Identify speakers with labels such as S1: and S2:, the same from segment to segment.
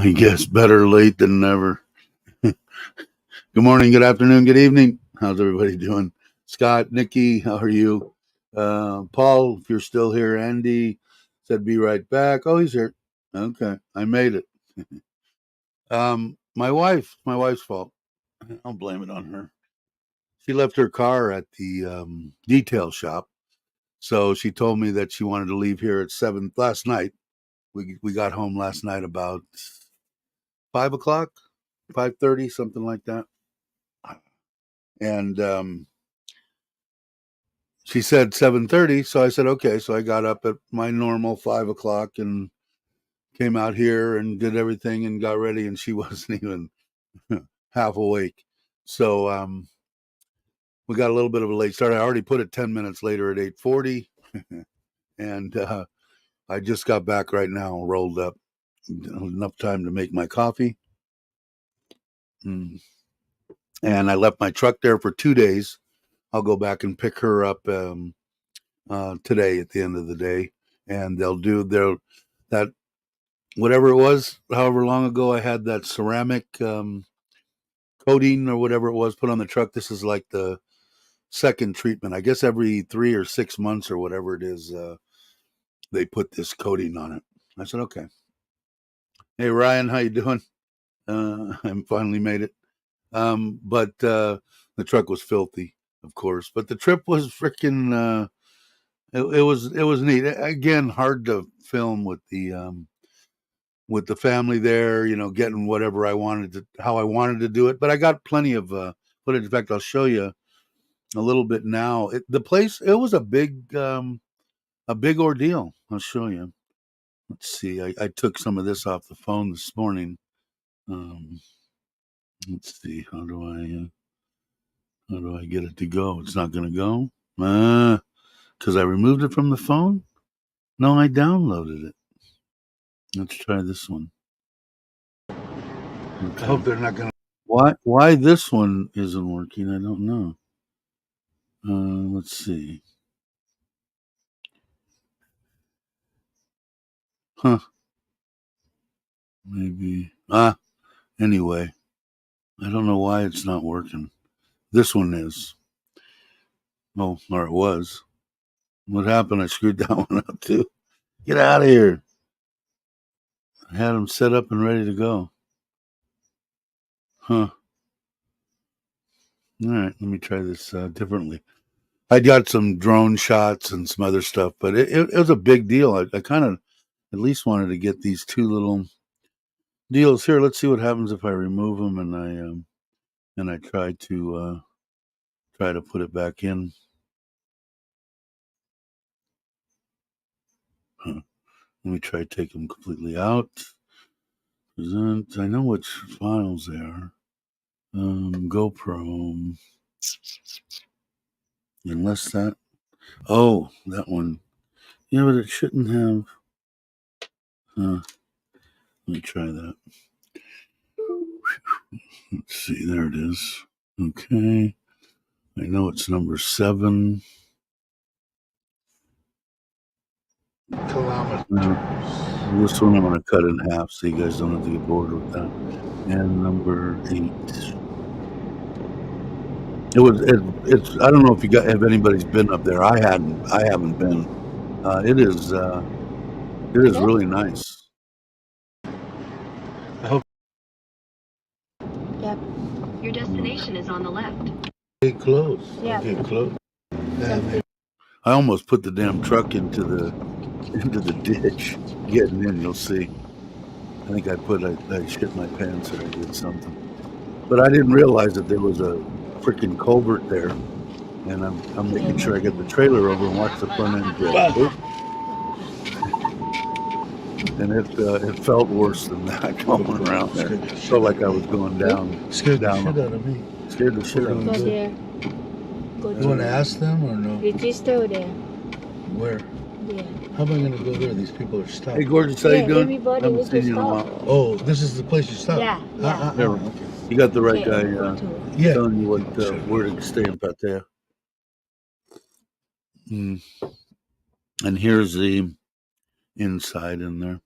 S1: I guess better late than never. Good morning, good afternoon, good evening. How's everybody doing? Scott, Nikki, how are you? Paul, if you're still here. Andy said be right back. Oh, he's here. Okay, I made it. My wife's fault. I'll blame it on her. She left her car at the detail shop. So she told me that she wanted to leave here at 7 last night. We got home last night about 5 o'clock, 5:30, something like that. And she said 7:30, so I said okay. So I got up at my normal 5 o'clock and came out here and did everything and got ready, and she wasn't even half awake. So we got a little bit of a late start. I already put it 10 minutes later at 8:40, and I just got back right now, rolled up, enough time to make my coffee. And I left my truck there for 2 days. I'll go back and pick her up today at the end of the day, and they'll do that whatever it was, however long ago I had that ceramic coating or whatever it was put on the truck. This is like the second treatment. I guess every 3 or 6 months or whatever it is, they put this coating on it. I said okay. Hey Ryan, how you doing? I finally made it. But the truck was filthy, of course. But the trip was freaking. It was neat. Again, hard to film with the family there. Getting whatever I wanted to, how I wanted to do it. But I got plenty of footage. In fact, I'll show you a little bit now. The place, it was a big ordeal. I'll show you. Let's see. I took some of this off the phone this morning. Let's see. How do I get it to go? It's not going to go. Because I removed it from the phone? No, I downloaded it. Let's try this one. Okay. I hope they're not going to... Why this one isn't working, I don't know. Let's see. Huh. Maybe... Anyway. I don't know why it's not working. This one is. Oh, or it was. What happened? I screwed that one up too. Get out of here. I had them set up and ready to go. Huh. All right, let me try this differently. I got some drone shots and some other stuff, but it was a big deal. I kind of at least wanted to get these two little deals here. Let's see what happens if I remove them and I try to put it back in. Huh. Let me try to take them completely out. Present. I know which files they are. GoPro. Unless that. Oh, that one. Yeah, but it shouldn't have. Let me try that. Let's see. There it is. Okay. I know it's number 7. Kilometers. This one I'm going to cut in half so you guys don't have to get bored with that. And number 8. It's. I don't know if if anybody's been up there. I haven't been. It is really nice. I hope.
S2: Yep. Your destination is on the left.
S1: Get close.
S2: Yeah.
S1: Get close. I almost put the damn truck into the ditch. Getting in, you'll see. I think I shit my pants or I did something. But I didn't realize that there was a freaking culvert there. And I'm making sure I get the trailer over and watch the front end go. And it felt worse than that going around there. It felt like I was going down.
S3: Scared the shit out of me.
S1: Scared the shit out of me.
S2: Go there.
S3: You want to ask them or no?
S2: Register there.
S3: Where?
S2: Yeah.
S3: How am I going to go there? These people are stopped.
S1: Hey, gorgeous, how you doing?
S2: Everybody
S1: Haven't
S2: needs
S1: seen
S2: to
S1: you in a
S2: stop.
S1: while.
S3: Oh, this is the place you stop?
S2: Yeah.
S3: Okay.
S1: You got the right guy
S3: Yeah.
S1: telling you where to stay in Pattaya. And here's the inside in there.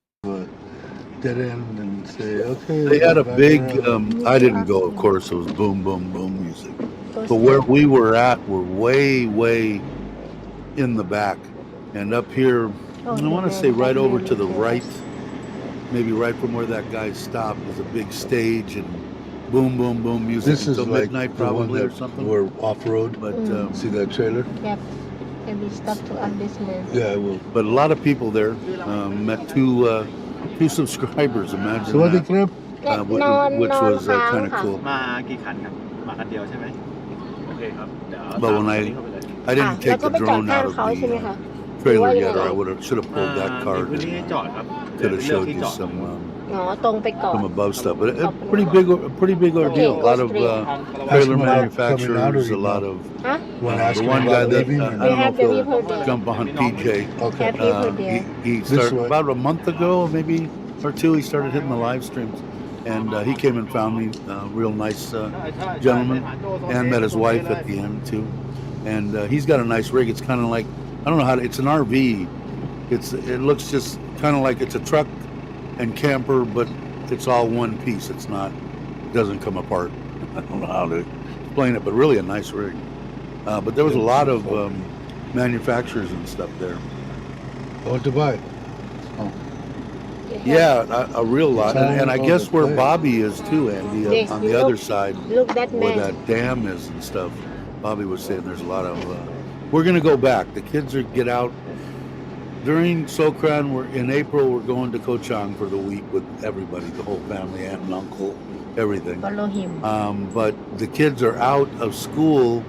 S3: dead end and say, okay.
S1: They
S3: we'll
S1: had
S3: go
S1: a
S3: back
S1: big.
S3: around.
S1: I didn't go, of course. It was boom, boom, boom music.
S2: Go
S1: But where
S2: straight.
S1: we were at, were way, way in the back, and up here,
S2: Oh,
S1: I
S2: the
S1: want to
S2: man
S1: say right
S2: that
S1: over
S2: really
S1: to the
S2: kills
S1: right,
S2: us.
S1: maybe right from where that guy stopped, is a big stage and boom, boom, boom music
S3: This is
S1: until
S3: like
S1: midnight,
S3: the one
S1: probably, or
S3: that
S1: something.
S3: we're off road.
S1: But
S3: See that trailer?
S2: Yep. And we stopped to ask this man.
S3: Yeah, I will.
S1: but a lot of people there. Met two subscribers. Imagine
S3: สวัสดี
S1: that.
S3: ครับ
S1: Which was kind of cool.
S4: มากี่คันครับ มาคันเดียวใช่ไหมโอเคครับเดี๋ยว
S1: But
S4: ตาม
S1: when
S4: คน
S1: I
S4: นี้เข้าไปเลย
S1: I didn't
S2: แล้ว
S1: take
S2: ก็
S1: the
S2: ไปจอด
S1: drone
S2: ข้าง
S1: out of
S2: เขาใช่ไหม
S1: the
S2: คะ
S1: trailer
S2: หรือว่า
S1: yet, or
S2: ยัง
S1: I
S2: ไง
S1: should have pulled that
S4: มี
S1: card
S4: พื้นที่ให้
S1: and
S4: จอดครับ
S1: could have
S4: เลือก
S1: showed
S4: ที่
S1: you
S4: จอด
S1: some
S2: อ๋อตรงไปก่อน
S1: some above stuff. But a
S2: Up
S1: pretty big ordeal. A lot of trailer
S3: Customer
S1: manufacturers,
S3: coming
S1: a
S3: out
S1: lot
S3: or
S1: of
S2: Huh?
S3: You want to ask
S1: the
S3: him
S1: one
S3: about
S1: guy that
S3: leaving?
S1: I
S3: or-
S2: They
S1: don't know
S2: have
S1: if
S2: the
S1: he'll
S2: people there.
S1: jump on PJ.
S3: Okay.
S2: Have people there.
S1: He
S3: This
S1: started
S3: way.
S1: about a month ago, maybe or two. He started hitting the live streams, and he came and found me. Real nice gentleman, and met his wife at the end too. And he's got a nice rig. It's kind of like, I don't know how to, it's an RV. It looks just kind of like it's a truck and camper, but it's all one piece. It doesn't come apart. I don't know how to explain it, but really a nice rig. But there was a lot of manufacturers and stuff there.
S3: I want to buy.
S2: They have-
S1: Yeah, a real lot. And I
S3: Time
S1: guess
S3: of
S1: where
S3: play.
S1: Bobby is too, Andy,
S2: Yes,
S1: on
S2: you
S1: the
S2: look-
S1: other side
S2: Look that
S1: where
S2: man.
S1: that dam is and stuff. Bobby was saying there's a lot of. We're gonna go back. The kids are get out during Sokran. We're in April. We're going to Ko Chang for the week with everybody, the whole family, aunt and uncle, everything.
S2: Follow him.
S1: But the kids are out of school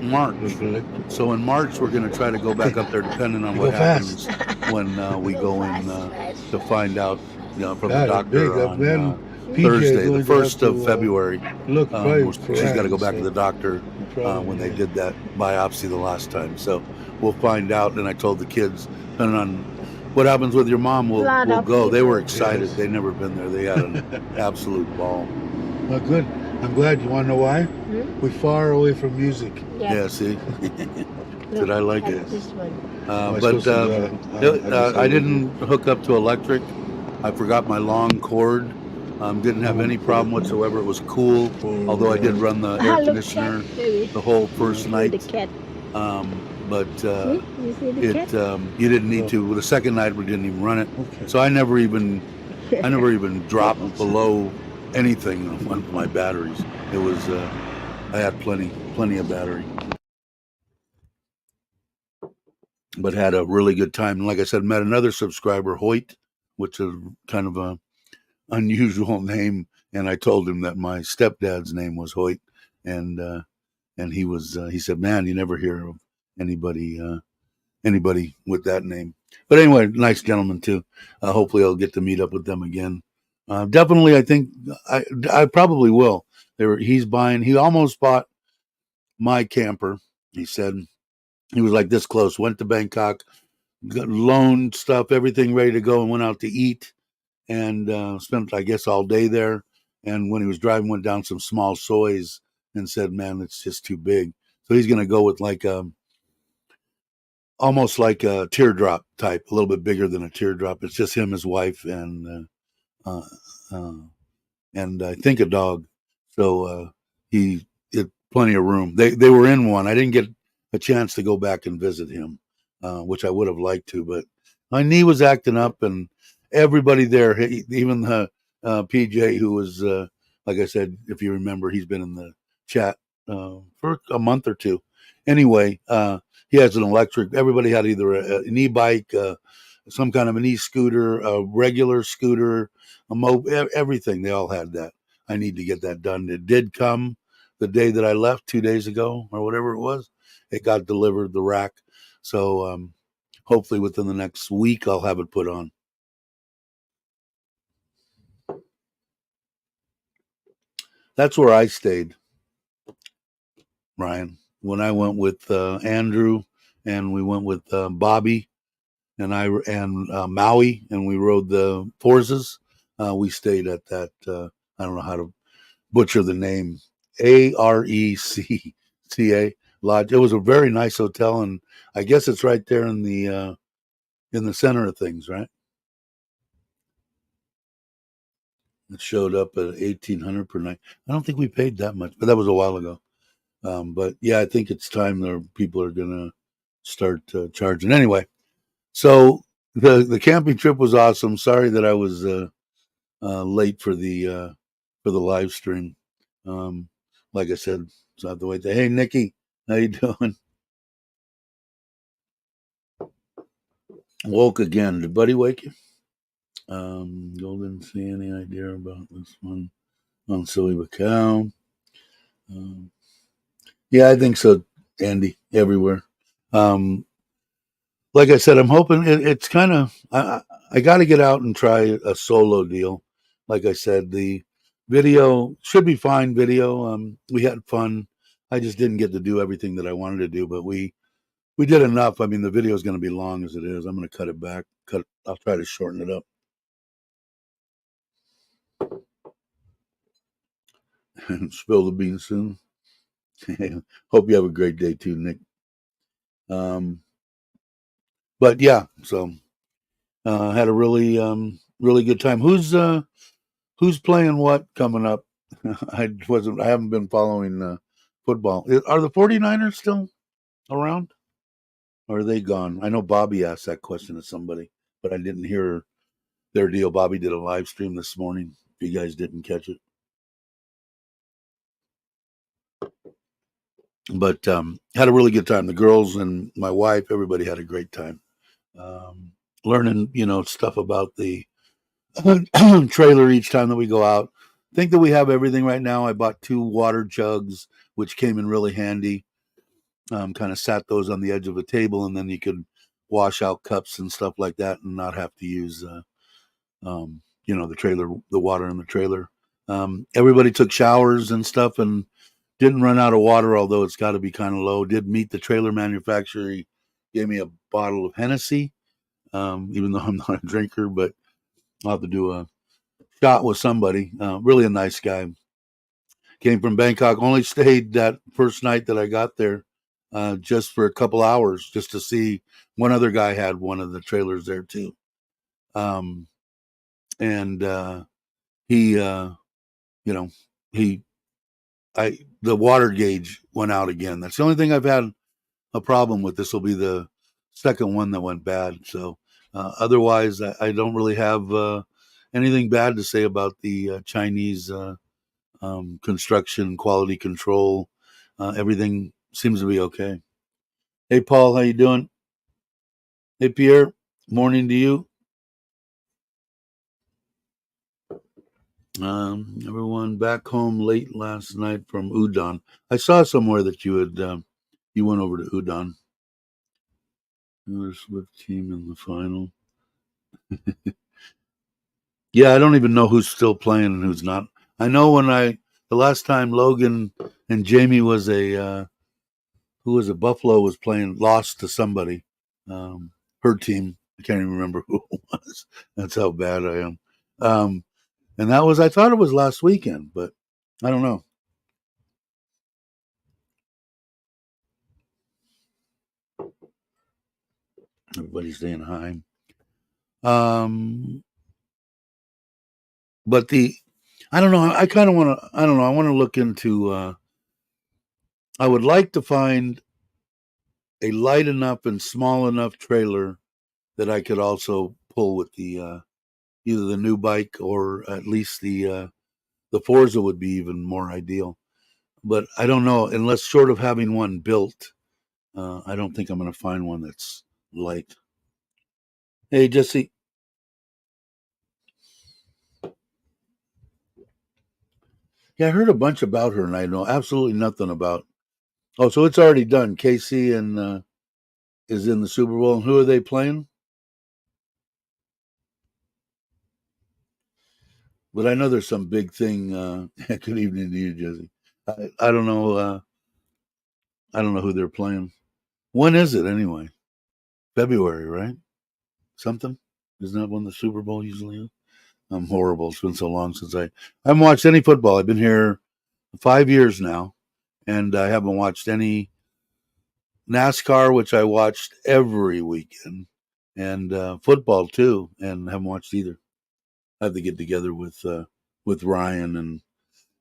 S1: March.
S3: Recollect.
S1: So in March we're going to try to go back up there, depending on
S3: You
S1: what
S3: go fast.
S1: happens when we go in
S2: fast.
S1: to find out, from
S3: God,
S1: the doctor
S3: big up
S1: on
S3: then. PJ
S1: Thursday,
S3: going
S1: the
S3: to have
S1: 1st of
S3: to,
S1: February.
S3: Look, right.
S1: She's got to go back to the doctor when they did that biopsy the last time. So we'll find out. And I told the kids, depending on what happens with your mom, we'll go. They were excited.
S3: Yes.
S1: They'd never been there. They had an absolute ball.
S3: Well, good. I'm glad. You want to know why? We're far away from music.
S1: Yeah, see?
S2: Look
S1: Did I like
S2: at
S1: it?
S2: This one.
S3: Am I
S1: But
S3: supposed to do it?
S1: I didn't hook up to electric. I forgot my long cord. Didn't have any problem whatsoever. It was cool. Although I did run the air
S2: Look,
S1: conditioner
S2: cat, baby.
S1: the whole first
S2: The
S1: night.
S2: cat.
S1: But
S2: You see the cat?
S1: you didn't need to. Well, the second night we didn't even run it.
S3: Okay.
S1: So I never even dropped below anything on my batteries. It was I had plenty of battery. But had a really good time. And like I said, met another subscriber, Hoyt, which is kind of a unusual name. And I told him that my stepdad's name was Hoyt, and he said, "Man, you never hear of anybody with that name." But anyway, nice gentleman too. Hopefully, I'll get to meet up with them again. Definitely, I think I probably will. He almost bought my camper. He said he was like this close. Went to Bangkok, got loaned stuff, everything ready to go, and went out to eat and spent, I guess, all day there. And when he was driving, went down some small soys and said, "Man, it's just too big." So he's going to go with like almost like a teardrop type, a little bit bigger than a teardrop. It's just him, his wife, and I think a dog. So he had plenty of room. They were in one. I didn't get a chance to go back and visit him, which I would have liked to, but my knee was acting up, and everybody there, even the PJ, who was, like I said, if you remember, he's been in the chat for a month or two. Anyway, he has an electric. Everybody had either an e-bike, some kind of an e-scooter, a regular scooter, everything. They all had that. I need to get that done. It did come the day that I left 2 days ago or whatever it was. It got delivered, the rack. So hopefully within the next week, I'll have it put on. That's where I stayed, Ryan. When I went with Andrew and we went with Bobby and Maui, and we rode the Forzas. We stayed at that. I don't know how to butcher the name. ARECCA Lodge. It was a very nice hotel, and I guess it's right there in the center of things, right? It showed up at 1,800 per night. I don't think we paid that much, but that was a while ago. But yeah, I think it's time that people are gonna start charging. Anyway, so the camping trip was awesome. Sorry that I was late for the live stream. Um, like I said, it's not the way. Hey, Nikki, how you doing? Woke again. Did Buddy wake you? Golden, see any idea about this one on Silly Cow? Yeah, I think so, Andy. Everywhere. Like I said, I'm hoping it's kind of. I got to get out and try a solo deal. Like I said, the video should be fine. Video. We had fun. I just didn't get to do everything that I wanted to do, but we did enough. I mean, the video is going to be long as it is. I'm going to cut it back. I'll try to shorten it up. Spill the beans soon. Hope you have a great day too, Nick. But yeah, so had a really good time. Who's playing what coming up? I haven't been following football. Are the 49ers still around? Or are they gone? I know Bobby asked that question to somebody, but I didn't hear their deal. Bobby did a live stream this morning. If you guys didn't catch it. But had a really good time. The girls and my wife, everybody had a great time. Learning, stuff about the trailer each time that we go out. Think that we have everything right now. I bought 2 water jugs, which came in really handy. Kind of sat those on the edge of a table, and then you could wash out cups and stuff like that, and not have to use, the water in the trailer. Everybody took showers and stuff, and didn't run out of water, although it's got to be kind of low. Did meet the trailer manufacturer. He gave me a bottle of Hennessy, even though I'm not a drinker, but I'll have to do a shot with somebody. Really a nice guy. Came from Bangkok. Only stayed that first night that I got there, just for a couple hours, just to see one other guy had one of the trailers there too. And he, the water gauge went out again. That's the only thing I've had a problem with. This will be the second one that went bad. So otherwise, I don't really have anything bad to say about the Chinese construction quality control. Everything seems to be okay. Hey, Paul, how you doing? Hey, Pierre, morning to you. Everyone back home late last night from Udon. I saw somewhere that you had you went over to Udon. Another Swift team in the final. Yeah, I don't even know who's still playing and who's not. I know the last time Logan and Jamie was who was a Buffalo was playing, lost to somebody. Her team. I can't even remember who it was. That's how bad I am. And that was, I thought it was last weekend, but I don't know. Everybody's staying high. But I don't know. I kind of want to. I don't know. I want to look into. I would like to find a light enough and small enough trailer that I could also pull with the either the new bike or at least the Forza would be even more ideal. But I don't know, unless short of having one built, I don't think I'm going to find one that's light. Hey, Jesse. Yeah, I heard a bunch about her, and I know absolutely nothing about. Oh, so it's already done. KC and is in the Super Bowl. And who are they playing? But I know there's some big thing. Good evening to you, Jesse. I don't know. I don't know who they're playing. When is it anyway? February, right? Something? Isn't that when the Super Bowl usually is? I'm horrible. It's been so long since I haven't watched any football. I've been here 5 years now, and I haven't watched any NASCAR, which I watched every weekend, and football too, and haven't watched either. I have to get together with with Ryan and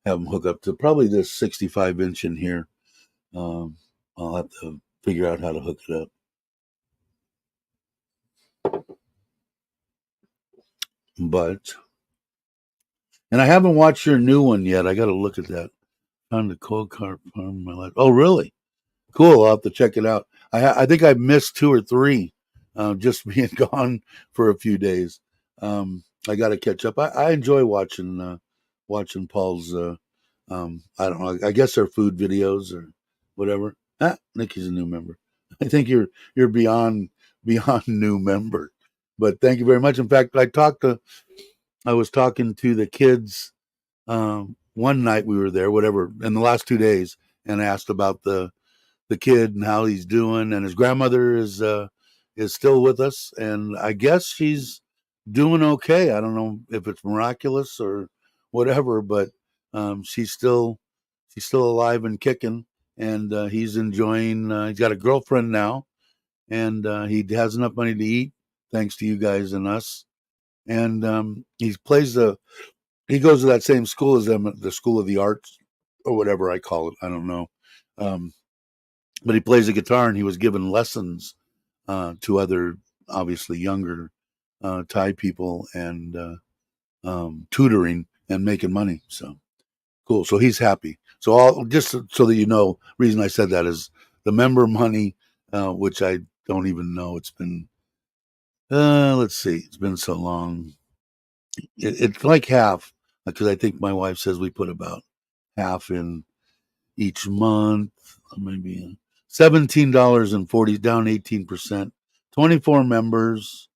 S1: have him hook up to probably this 65-inch in here. I'll have to figure out how to hook it up. But, and I haven't watched your new one yet. I got to look at that. Found the cold car farm in my life. Oh, really? Cool. I'll have to check it out. I think I've missed 2 or 3, just being gone for a few days. I got to catch up. I enjoy watching Paul's. I don't know. I guess they're food videos or whatever. Nikki's a new member. I think you're beyond new member. But thank you very much. In fact, I was talking to the kids one night we were there, whatever, in the last 2 days, and asked about the kid and how he's doing. And his grandmother is still with us, and I guess she's doing okay. I don't know if it's miraculous or whatever, but she's still alive and kicking, and he's enjoying. He's got a girlfriend now, and he has enough money to eat, thanks to you guys and us. And he goes to that same school as them, the School of the Arts or whatever I call it. I don't know. But he plays the guitar, and he was given lessons to other, obviously younger Thai people, and tutoring and making money. So cool. So he's happy. So just so that you know, reason I said that is the member money, which I don't even know. It's been, let's see, it's been so long. It's like half, because I think my wife says we put about half in each month, maybe $17.40, down 18%, 24 members.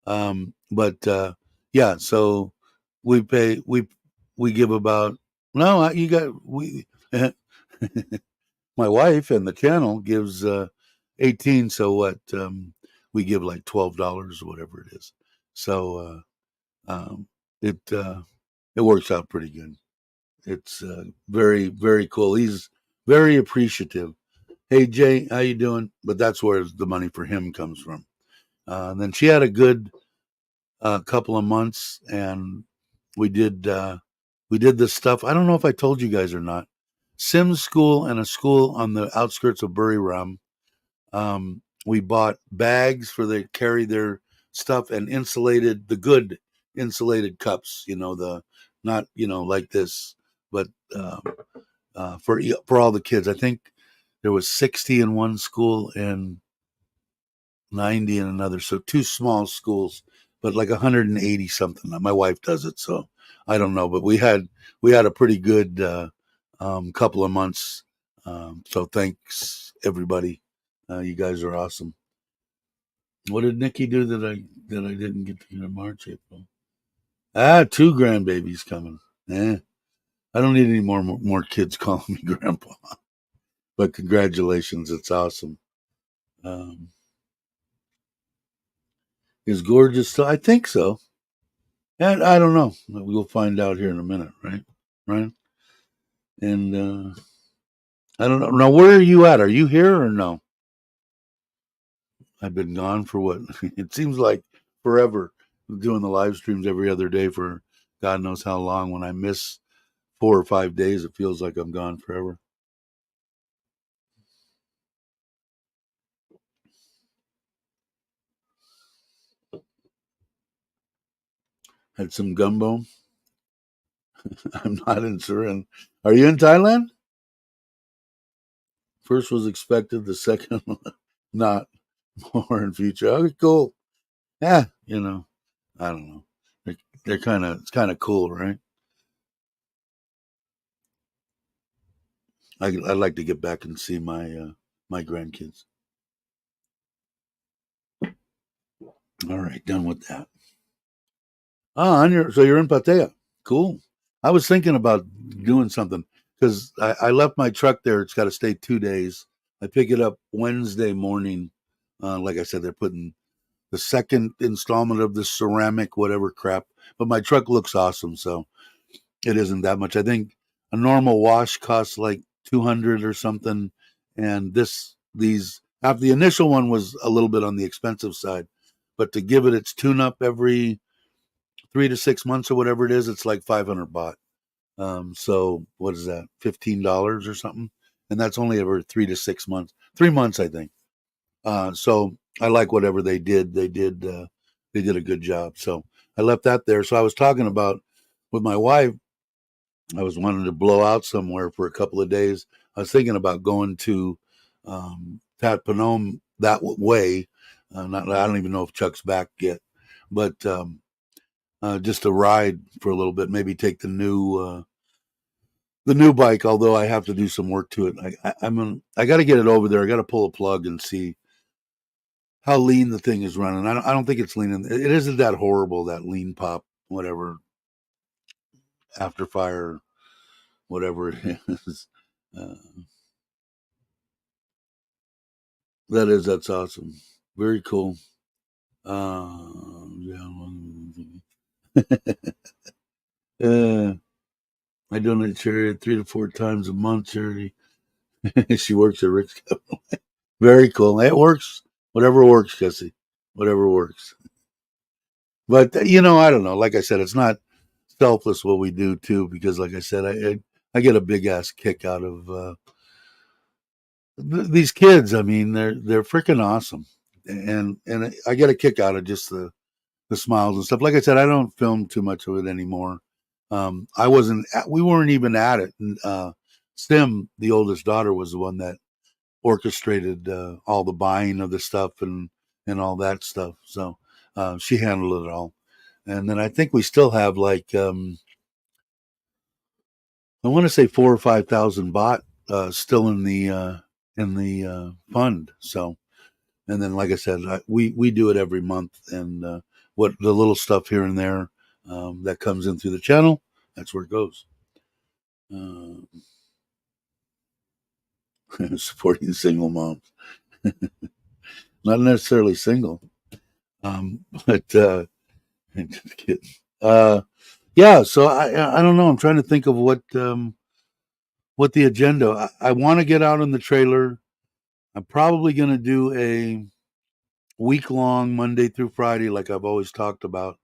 S1: But yeah, so we give about, no, you got, my wife and the channel gives 18. So what, we give like $12 or whatever it is. So it works out pretty good. It's very, very cool. He's very appreciative. Hey Jay, how you doing? But that's where the money for him comes from. And then she had a good couple of months, and we did this stuff. I don't know if I told you guys or not. Sims School and a school on the outskirts of Buriram. We bought bags for they carry their stuff, and the good insulated cups. The not like this, but for all the kids. I think there was 60 in one school and 90 in another. So 2 small schools, but like 180 something. My wife does it, so I don't know. But we had a pretty good couple of months. So thanks everybody. You guys are awesome. What did Nikki do that I didn't get to in March, April? 2 grandbabies coming. I don't need any more kids calling me grandpa. But congratulations, it's awesome. Is gorgeous still? I think so. And I don't know. We'll find out here in a minute, right? Right? And I don't know. Now, where are you at? Are you here or no? I've been gone for what? It seems like forever. Doing the live streams every other day for God knows how long. When I miss 4 or 5 days, it feels like I'm gone forever. Had some gumbo. I'm not in Surin. Are you in Thailand? First was expected, the second not. More in future. Okay, cool. Yeah, I don't know. They're it's kind of cool, right? I'd like to get back and see my my grandkids. All right, done with that. So you're in Pattaya. Cool. I was thinking about doing something because I left my truck there. It's got to stay 2 days. I pick it up Wednesday morning. Like I said, they're putting the second installment of the ceramic, whatever crap. But my truck looks awesome, so it isn't that much. I think a normal wash costs like 200 or something, and after the initial one was a little bit on the expensive side, but to give it its tune up every 3 to 6 months or whatever it is, it's like 500 baht. So what is that? $15 or something? And that's only over 3 to 6 months. 3 months, I think. So I like whatever they did. They did a good job. So I left that there. So I was talking about with my wife. I was wanting to blow out somewhere for a couple of days. I was thinking about going to Tat Phnom that way. Not, I don't even know if Chuck's back yet, but just a ride for a little bit. Maybe take the new bike. Although I have to do some work to it. I got to get it over there. I got to pull a plug and see how lean the thing is running. I don't think it's lean. It isn't that horrible. That lean pop, whatever, after fire, whatever it is. Uh, that's awesome. Very cool. Yeah. I donate charity 3 to 4 times a month. Charity. She works at Rick's Capital. Very cool. It works. Whatever works, Jesse. Whatever works. But I don't know. Like I said, it's not selfless what we do too, because like I said, I get a big ass kick out of these kids. I mean, they're freaking awesome, and I get a kick out of just the smiles and stuff. Like I said, I don't film too much of it anymore. We weren't even at it. Sim, the oldest daughter, was the one that orchestrated all the buying of the stuff and all that stuff. So she handled it all. And then I think we still have like I want to say 4 or 5,000 baht still in the fund. So, and then like I said, we do it every month, and what the little stuff here and there that comes in through the channel, that's where it goes. Supporting single moms, not necessarily single, but just kidding. Yeah, so I don't know. I'm trying to think of what the agenda. I want to get out in the trailer. I'm probably going to do a week long Monday through Friday, like I've always talked about,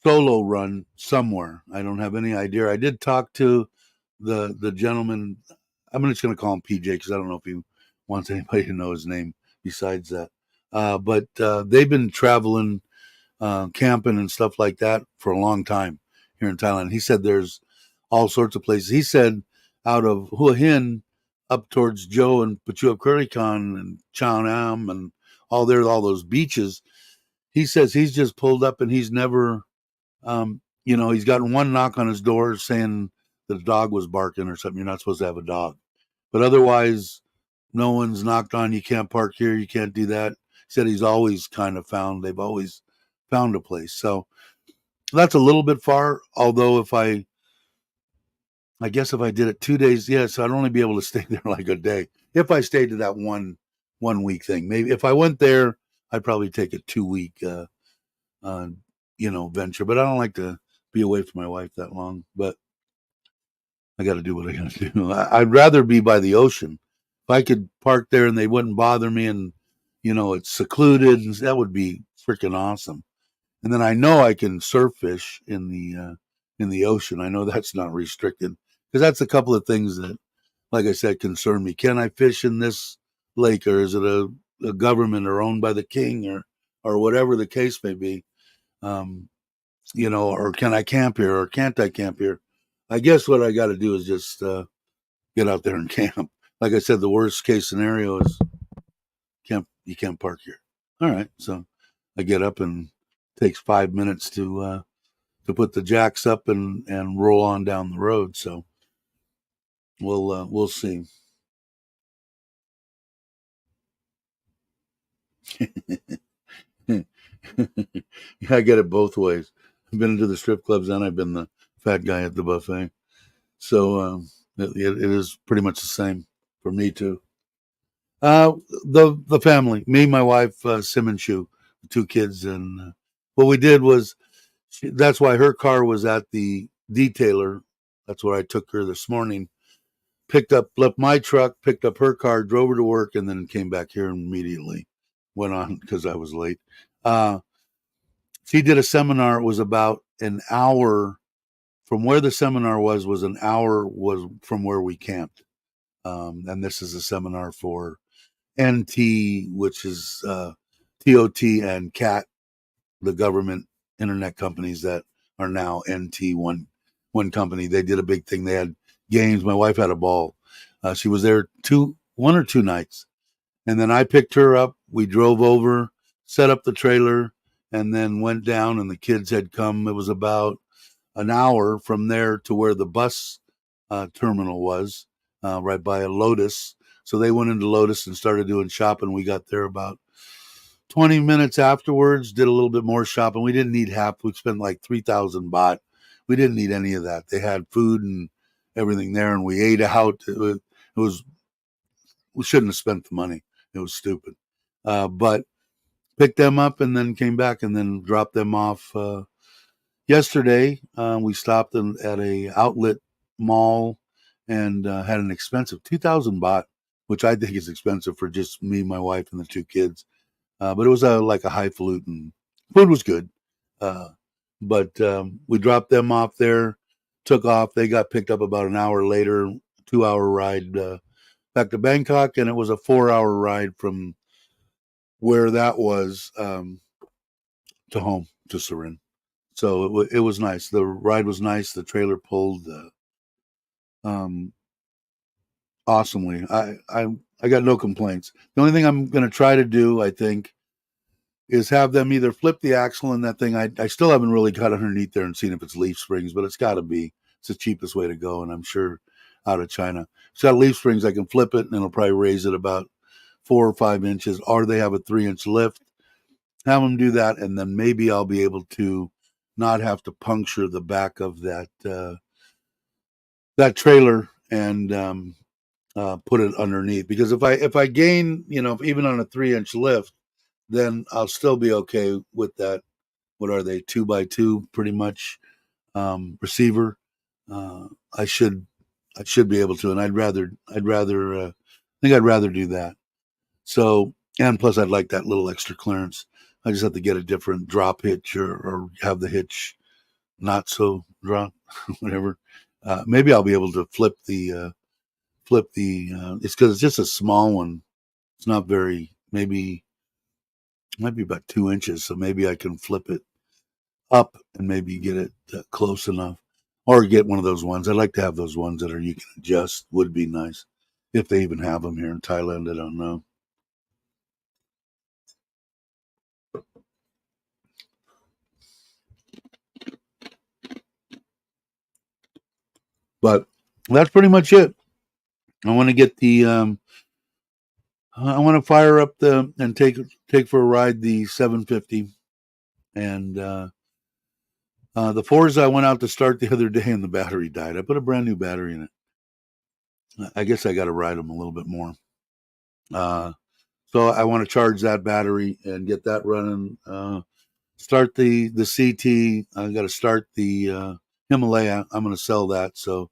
S1: solo run somewhere. I don't have any idea. I did talk to the gentleman. I'm just going to call him PJ because I don't know if he wants anybody to know his name besides that. But they've been traveling, camping and stuff like that for a long time here in Thailand. He said there's all sorts of places. He said out of Hua Hin up towards Joe and Pachuap Kurikan and Chao Nam and all those beaches. He says he's just pulled up and he's never, he's gotten one knock on his door saying the dog was barking or something. You're not supposed to have a dog. But otherwise, no one's knocked on, you can't park here, you can't do that. He said they've always found a place. So that's a little bit far, although I guess if I did it 2 days, yes, I'd only be able to stay there like a day. If I stayed to that one week thing. Maybe if I went there, I'd probably take a 2 week venture. But I don't like to be away from my wife that long. But I got to do what I got to do. I'd rather be by the ocean. If I could park there and they wouldn't bother me, and it's secluded, and that would be freaking awesome. And then I know I can surf fish in the ocean. I know that's not restricted, because that's a couple of things that, like I said, concern me. Can I fish in this lake, or is it a government or owned by the king, or whatever the case may be? Or can I camp here, or can't I camp here? I guess what I got to do is just get out there and camp. Like I said, the worst case scenario is you can't park here. All right, so I get up and it takes 5 minutes to put the jacks up and roll on down the road. So we'll see. I get it both ways. I've been into the strip clubs and I've been the fat guy at the buffet. So it is pretty much the same for me too. The family, me, my wife, Sim and Shu, the 2 kids, and what we did was that's why her car was at the detailer. That's where I took her this morning. Left my truck, picked up her car, drove her to work, and then came back here immediately. Went on because I was late. she did a seminar. It was about an hour from where the seminar was an hour was from where we camped. And this is a seminar for NT, which is TOT, and CAT, the government internet companies that are now NT, one company. They did a big thing. They had games. My wife had a ball. She was there 1 or 2 nights. And then I picked her up. We drove over, set up the trailer, and then went down, and the kids had come. It was about an hour from there to where the bus terminal was, right by a Lotus. So they went into Lotus and started doing shopping. We got there about 20 minutes afterwards, did a little bit more shopping. We didn't need half. We spent like 3,000 baht. We didn't need any of that. They had food and everything there, and we ate out. It was we shouldn't have spent the money. It was stupid. But picked them up and then came back and then dropped them off. Yesterday, we stopped at a outlet mall and had an expensive 2,000 baht, which I think is expensive for just me, my wife, and the 2 kids. But it was like a highfalutin. Food was good. But we dropped them off there, took off. They got picked up about an hour later, 2-hour ride back to Bangkok, and it was a 4-hour ride from where that was to home, to Surin. So it was nice. The ride was nice. The trailer pulled awesomely. I got no complaints. The only thing I'm going to try to do, I think, is have them either flip the axle in that thing. I still haven't really got underneath there and seen if it's leaf springs, but it's got to be. It's the cheapest way to go, and I'm sure out of China. It's got leaf springs. I can flip it, and it'll probably raise it about 4 or 5 inches, or they have a 3-inch lift. Have them do that, and then maybe I'll be able to not have to puncture the back of that trailer and put it underneath. Because if I gain, even on a 3-inch lift, then I'll still be okay with that. What are they, 2x2, pretty much receiver? I should be able to, and I'd rather do that. So, and plus I'd like that little extra clearance. I just have to get a different drop hitch or have the hitch not so drop, whatever. Maybe I'll be able to flip the, it's because it's just a small one. It's not very, maybe, might be about 2 inches. So maybe I can flip it up and maybe get it close enough, or get one of those ones. I'd like to have those ones that you can adjust. Would be nice if they even have them here in Thailand. I don't know. But that's pretty much it. I want to get the I want to fire up and take for a ride the 750, and the Forza I went out to start the other day and the battery died. I put a brand new battery in it. I guess I got to ride them a little bit more. So I want to charge that battery and get that running. Start the CT. I got to start the Himalaya. I'm going to sell that, so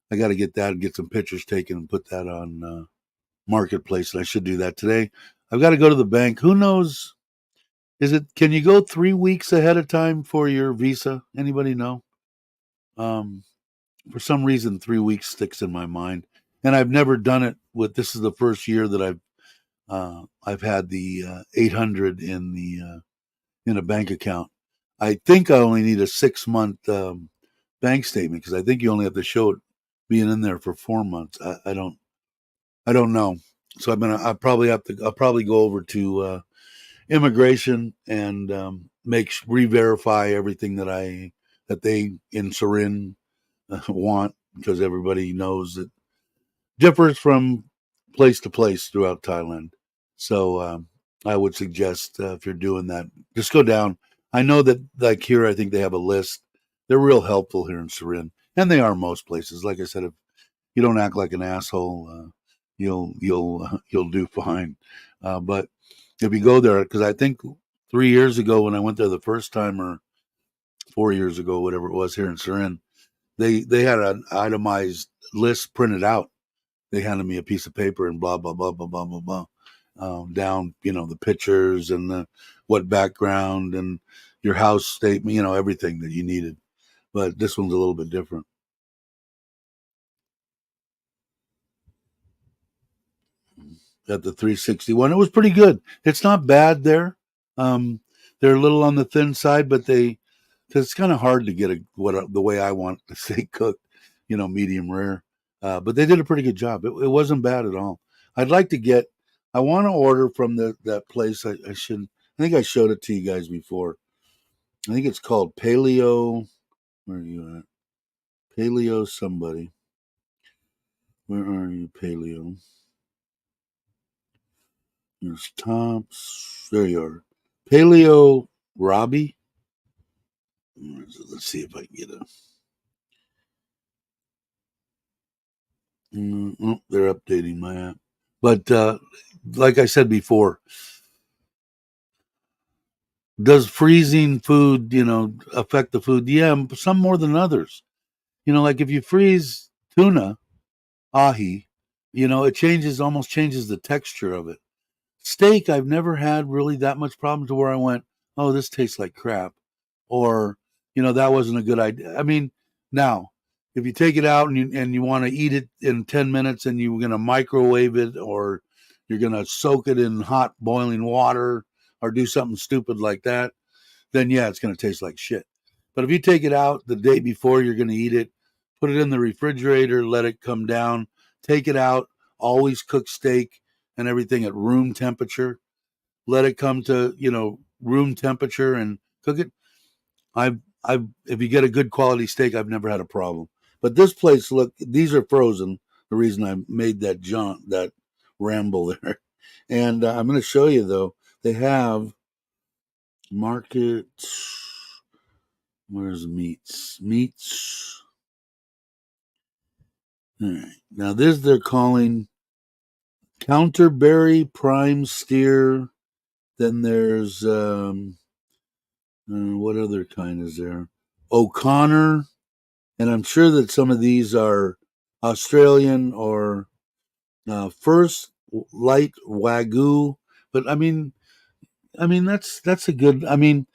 S1: I got to get that and get some pictures taken and put that on Marketplace. And I should do that today. I've got to go to the bank. Who knows? Can you go 3 weeks ahead of time for your visa? Anybody know? For some reason, 3 weeks sticks in my mind, and I've never done it this is the first year that I've had the 800 in a bank account. I think I only need a 6-month bank statement, because I think you only have to show it being in there for 4 months. I don't know. So I'll probably go over to immigration and re-verify everything that they in Surin want, because everybody knows it differs from place to place throughout Thailand. So I would suggest if you're doing that, just go down. I know that, like here, I think they have a list. They're real helpful here in Surin, and they are most places. Like I said, if you don't act like an asshole, you'll do fine. But if you go there, because I think 3 years ago when I went there the first time, or 4 years ago, whatever it was, here in Surin, they had an itemized list printed out. They handed me a piece of paper and blah blah blah blah blah blah blah, down the pictures and what background and your house statement, you know, everything that you needed. But this one's a little bit different. At the 361, it was pretty good. It's not bad there. They're a little on the thin side, but cause it's kind of hard to get the way I want the steak cooked, you know, medium rare. But they did a pretty good job. It wasn't bad at all. I'd like to get. I want to order from that place. I think I showed it to you guys before. I think it's called Paleo. Where are you at? Paleo somebody. Where are you, Paleo? There's Tops. There you are. Paleo Robbie. Let's see if I can get a. Oh, they're updating my app. But like I said before, does freezing food, you know, affect the food? Yeah, some more than others. You know, like if you freeze tuna, ahi, you know, it almost changes the texture of it. Steak, I've never had really that much problem to where I went, oh, this tastes like crap. Or, you know, that wasn't a good idea. I mean, now, if you take it out and you want to eat it in 10 minutes and you're going to microwave it or you're going to soak it in hot boiling water or do something stupid like that, then yeah, it's going to taste like shit. But if you take it out the day before you're going to eat it, put it in the refrigerator, let it come down, take it out, always cook steak and everything at room temperature. Let it come to, you know, room temperature and cook it. If you get a good quality steak, I've never had a problem. But this place, look, these are frozen. The reason I made that ramble there. And I'm going to show you though, they have market. Where's meats? Meats. All right. Now this they're calling Counterberry Prime Steer. Then there's what other kind is there? O'Connor, and I'm sure that some of these are Australian or First Light Wagyu. But I mean that's a good. I mean,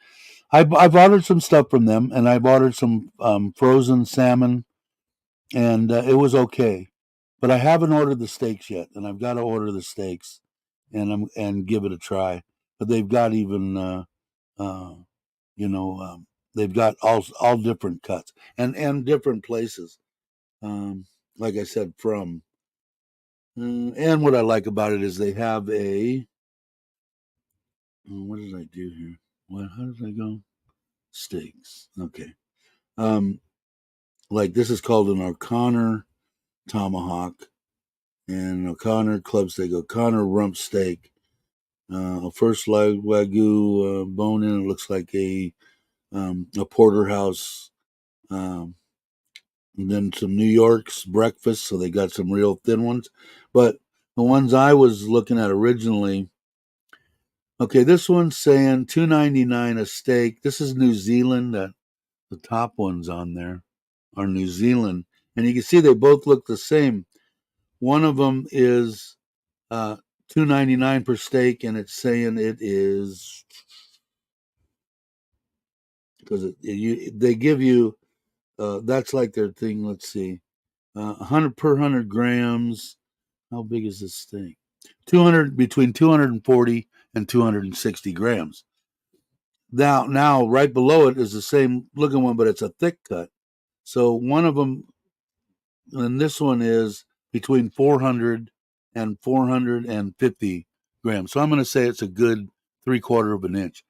S1: I've ordered some stuff from them, and I've ordered some frozen salmon, and it was okay. But I haven't ordered the steaks yet, and I've got to order the steaks, and give it a try. But they've got even uh, you know they've got all different cuts and different places. Like I said, from and what I like about it is they have a. What did I do here? What? How did I go? Steaks. Okay. Like this is called an O'Connor tomahawk and O'Connor club steak, O'Connor rump steak, a first wagyu bone in. It looks like a porterhouse, and then some New York's breakfast. So they got some real thin ones, but the ones I was looking at originally. Okay, this one's saying $2.99 a steak. This is New Zealand. The top ones on there are New Zealand, and you can see they both look the same. One of them is $2.99 per steak, and it's saying it is because they give you that's like their thing. Let's see, 100 per 100 grams. How big is this steak? 200 between 240 and 260 grams. Now, right below it is the same looking one, but it's a thick cut. So one of them, and this one is between 400 and 450 grams. So I'm going to say it's a good 3/4 of an inch.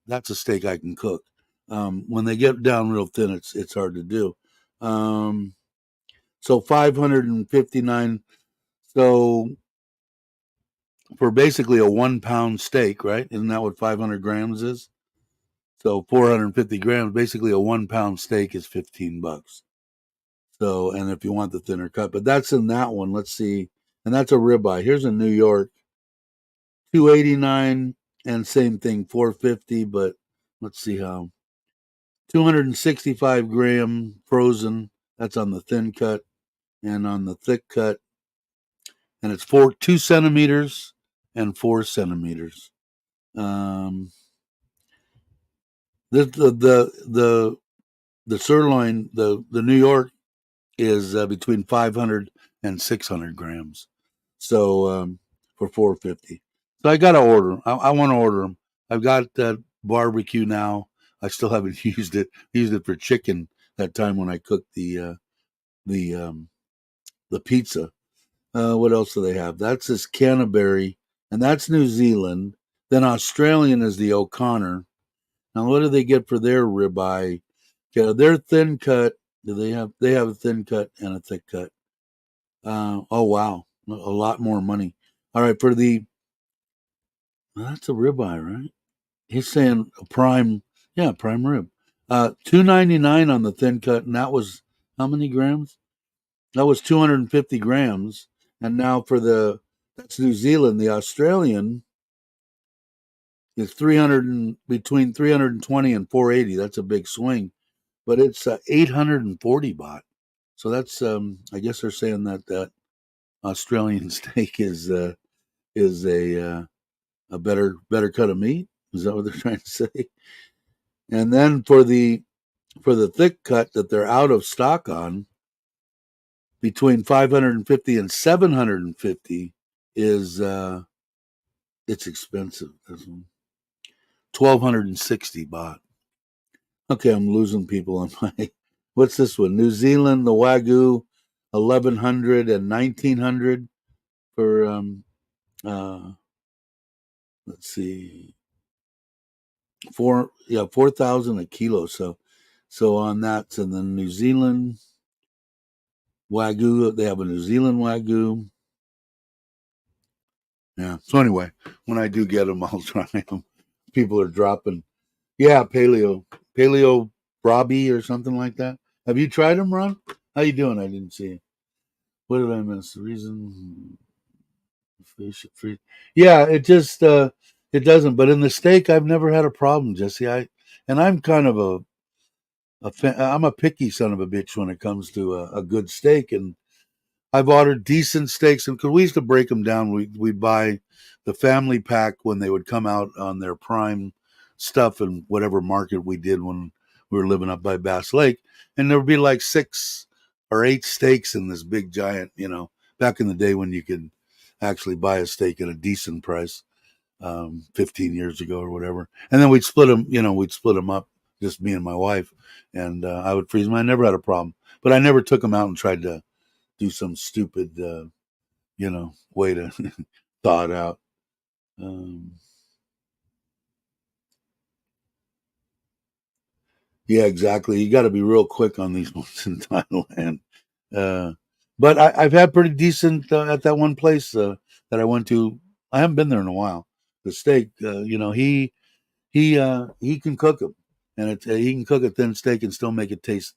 S1: That's a steak I can cook. When they get down real thin, it's hard to do. So 559. So for basically a 1 pound steak, right? Isn't that what 500 grams is? So 450 grams, basically a 1 pound steak is $15. So, and if you want the thinner cut, but that's in that one. Let's see, and that's a ribeye. Here's a New York, 289, and same thing, 450. But let's see how 265 gram frozen. That's on the thin cut, and on the thick cut, and it's 2 centimeters and 4 centimeters. The sirloin, the New York is between 500 and 600 grams. So for $4.50. So I got to order them. I want to order them. I've got that barbecue now. I still haven't used it. Used it for chicken that time when I cooked the the pizza. What else do they have? That's this Canterbury, and that's New Zealand. Then Australian is the O'Connor. Now, what do they get for their ribeye? Yeah, their thin cut. Do they have? They have a thin cut and a thick cut. Oh wow, a lot more money. All right, for the that's a ribeye, right? He's saying a prime, yeah, prime rib. $2.99 on the thin cut, and that was how many grams? That was 250 grams. And now for that's New Zealand. The Australian is 300 between 320 and 480. That's a big swing, but it's 840 baht. So that's I guess they're saying that Australian steak is a better cut of meat. Is that what they're trying to say? And then for the thick cut that they're out of stock on, between 550 and 750 is it's expensive. 1,260 baht. Okay, I'm losing people on my. What's this one? New Zealand, the Wagyu, 1,100 and 1,900 for let's see, 4,000 a kilo. So on that, and then New Zealand Wagyu, they have a New Zealand Wagyu. Yeah. So anyway, when I do get them, I'll try them. People are dropping. Yeah, paleo Robbie or something like that. Have you tried them, Ron? How you doing? I didn't see it. What did I miss? The reason free. Yeah, it just it doesn't. But in the steak, I've never had a problem, Jesse. I'm kind of I'm a picky son of a bitch when it comes to a good steak, and I've ordered decent steaks, and because we used to break them down, we'd buy the family pack when they would come out on their prime stuff in whatever market we did when we were living up by Bass Lake, and there would be like 6 or 8 steaks in this big giant, back in the day when you could actually buy a steak at a decent price, 15 years ago or whatever, and then we'd split them up, just me and my wife, and I would freeze them. I never had a problem, but I never took them out and tried to do some stupid, way to thaw it out. Yeah, exactly. You got to be real quick on these ones in Thailand. But I've had pretty decent at that one place that I went to. I haven't been there in a while. The steak, he can cook them, and he can cook a thin steak and still make it taste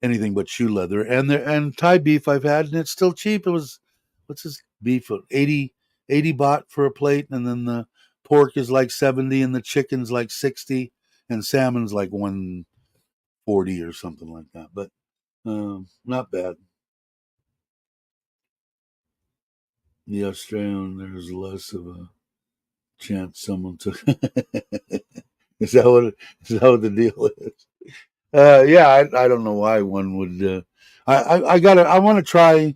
S1: anything but shoe leather. And Thai beef I've had, and it's still cheap. It was what's this beef? 80 baht for a plate, and then the pork is like 70, and the chicken's like 60, and salmon's like 140 or something like that. But not bad. The Australian, there's less of a chance someone took. Is that what the deal is? Yeah, I don't know why one would. I want to try.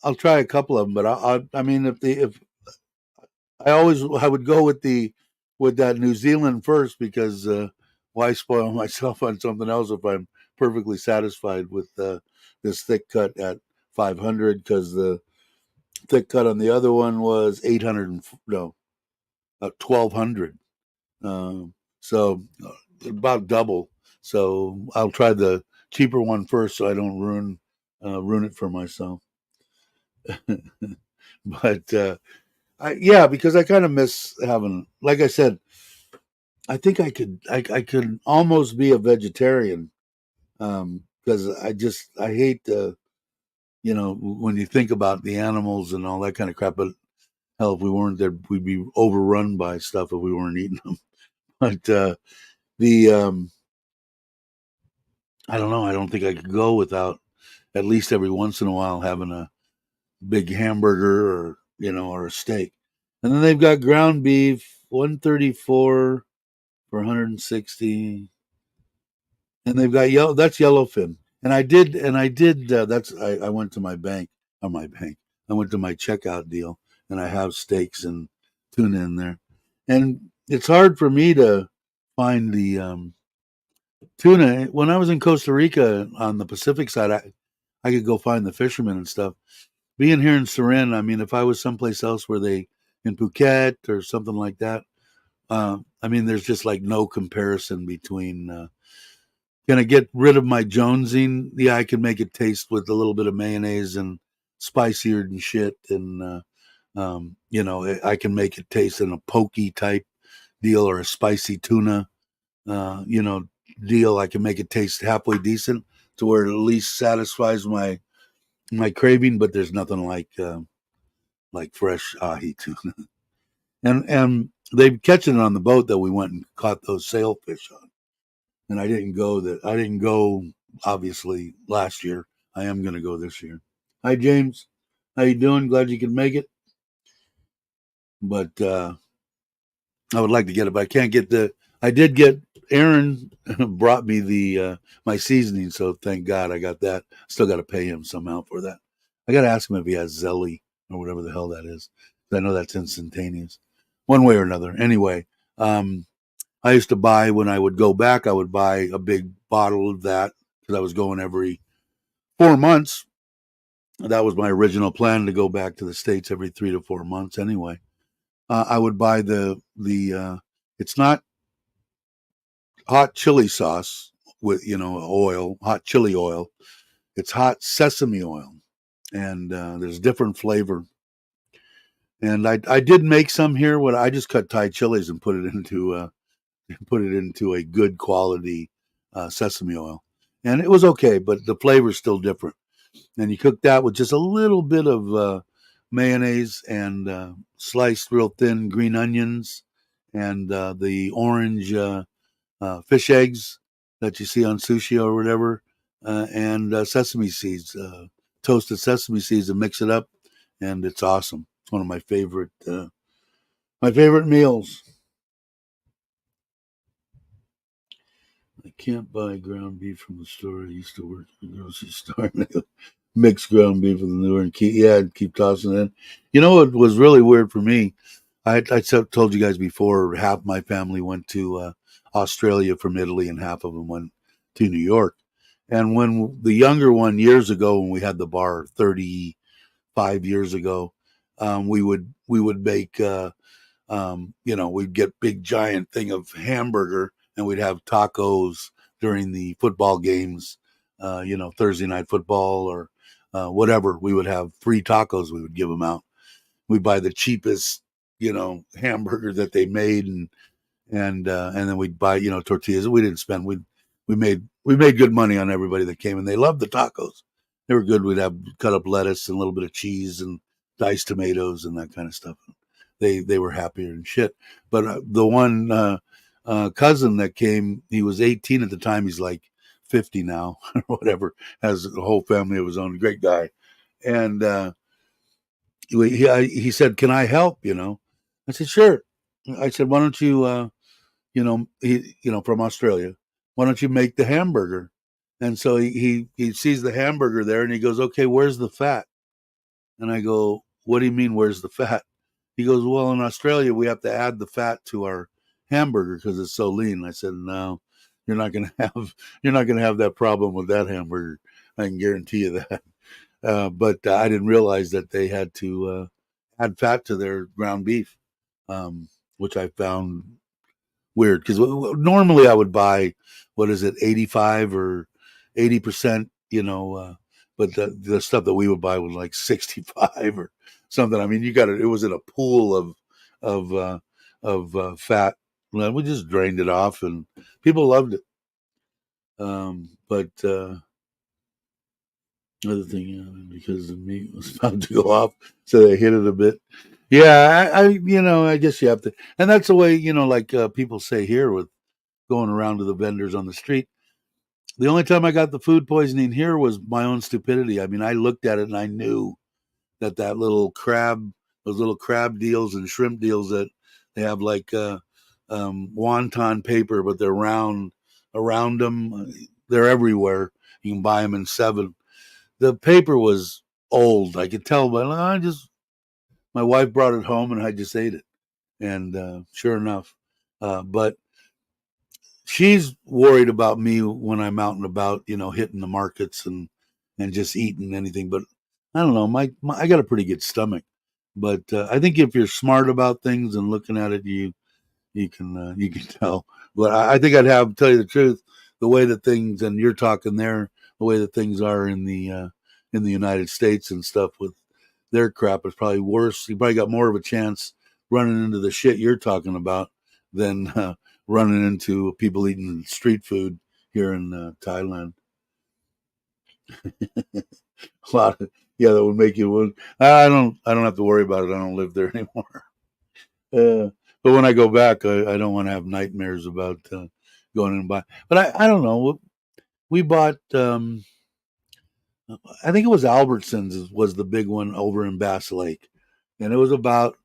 S1: I'll try a couple of them, but I mean, if I would go with that New Zealand first, because why spoil myself on something else if I'm perfectly satisfied with this thick cut at 500? Because the thick cut on the other one was 800 no 1,200. So about double. So I'll try the cheaper one first, so I don't ruin it for myself. But yeah, because I kind of miss having, like I said, I think I could almost be a vegetarian, because I hate when you think about the animals and all that kind of crap. But hell, if we weren't there, we'd be overrun by stuff if we weren't eating them. But the I don't know. I don't think I could go without at least every once in a while having a big hamburger, or a steak. And then they've got ground beef, 134 for 160, and they've got yellow. That's yellowfin. And I did. I went to my bank, or my bank. I went to my checkout deal, and I have steaks and tuna in there. And it's hard for me to find the tuna. When I was in Costa Rica on the Pacific side, I could go find the fishermen and stuff. Being here in Surin, I mean, if I was someplace else where they in Phuket or something like that, I mean, there's just like no comparison between. Can I get rid of my jonesing? Yeah, I can make it taste with a little bit of mayonnaise and spicier and shit, and you know, I can make it taste in a pokey type deal or a spicy tuna, you know, deal. I can make it taste halfway decent to where it at least satisfies my craving. But there's nothing like fresh ahi tuna, and they catch it on the boat that we went and caught those sailfish on. And I didn't go obviously last year. I am going to go this year. Hi James, how you doing? Glad you could make it. But I would like to get it, but I can't get I did get Aaron brought me the my seasoning, so thank God I got that. Still got to pay him somehow for that. I got to ask him if he has Zelly or whatever the hell that is. I know that's instantaneous, one way or another. Anyway, I used to buy when I would go back. I would buy a big bottle of that because I was going every 4 months. That was my original plan, to go back to the States every 3 to 4 months. Anyway, I would buy the it's not hot chili sauce with oil, hot chili oil. It's hot sesame oil, and there's different flavor. And I did make some here. When I just cut Thai chilies and put it into a good quality sesame oil, and it was okay, but the flavor's still different. And you cook that with just a little bit of mayonnaise and sliced real thin green onions and the orange fish eggs that you see on sushi or whatever, and sesame seeds, toasted sesame seeds, and mix it up, and it's awesome. It's one of my favorite meals. I can't buy ground beef from the store. I used to work at the grocery store. Mixed ground beef with manure and keep tossing it in. You know what was really weird for me? I told you guys before, half my family went to Australia from Italy, and half of them went to New York. And when the younger one, years ago, when we had the bar 35 years ago, we would make we'd get big giant thing of hamburger, and we'd have tacos during the football games, Thursday night football or whatever. We would have free tacos. We would give them out. We'd buy the cheapest, hamburger that they made, and then we'd buy, tortillas. We didn't spend. We made good money on everybody that came, and they loved the tacos. They were good. We'd have cut up lettuce and a little bit of cheese and diced tomatoes and that kind of stuff. They were happier and shit. But the one cousin that came, he was 18 at the time. He's like 50 now or whatever. Has a whole family of his own. Great guy. And he said, "Can I help?" I said, "Sure." I said, "Why don't you, from Australia, why don't you make the hamburger?" And so he sees the hamburger there, and he goes, "Okay, where's the fat?" And I go, "What do you mean, where's the fat?" He goes, "Well, in Australia, we have to add the fat to our hamburger because it's so lean." I said, "No, you're not going to have that problem with that hamburger. I can guarantee you that." But I didn't realize that they had to add fat to their ground beef, which I found weird because normally I would buy, what is it, 85 or 80%, but the stuff that we would buy was like 65 or something. I mean, it was in a pool of fat. We just drained it off, and people loved it. But other thing, because the meat was about to go off, so they hit it a bit. Yeah, I guess you have to, and that's the way, like people say here with going around to the vendors on the street. The only time I got the food poisoning here was my own stupidity. I mean, I looked at it and I knew that those little crab deals and shrimp deals that they have, like wonton paper, but they're round around them. They're everywhere. You can buy them in 7. The paper was old. I could tell, but my wife brought it home and I just ate it. And sure enough, but she's worried about me when I'm out and about, hitting the markets and just eating anything. But I don't know. I got a pretty good stomach. But I think if you're smart about things and looking at it, you can tell. But I think tell you the truth, the way that things, and you're talking there, the way that things are in the United States and stuff with their crap is probably worse. You probably got more of a chance running into the shit you're talking about than running into people eating street food here in Thailand. A lot of, yeah, that would make you. I don't have to worry about it. I don't live there anymore. But when I go back, I don't want to have nightmares about going in and buy. But I don't know. We bought. I think it was Albertsons was the big one over in Bass Lake, and it was about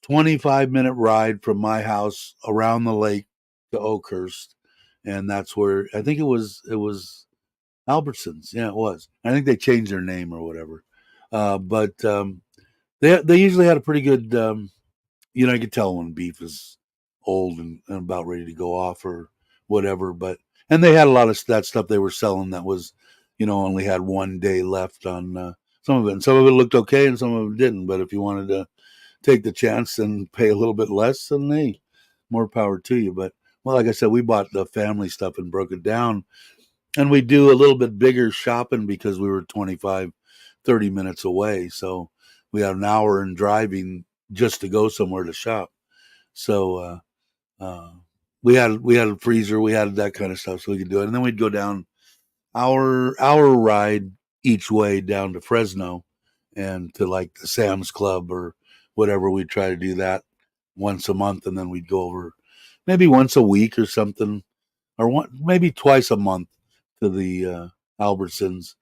S1: 25-minute ride from my house around the lake to Oakhurst, and that's where I think it was. It was Albertsons. Yeah, it was. I think they changed their name or whatever. But they usually had a pretty good. You could tell when beef is old and about ready to go off or whatever. And they had a lot of that stuff they were selling that was, only had 1 day left on some of it. And some of it looked okay and some of it didn't. But if you wanted to take the chance and pay a little bit less, then hey, more power to you. But well, like I said, we bought the family stuff and broke it down. And we do a little bit bigger shopping because we were 25, 30 minutes away. So we had an hour in driving just to go somewhere to shop. So we had a freezer, we had that kind of stuff, so we could do it. And then we'd go down our ride each way down to Fresno and to like the Sam's Club or whatever. We'd try to do that once a month, and then we'd go over maybe once a week or something, or maybe twice a month to the Albertsons,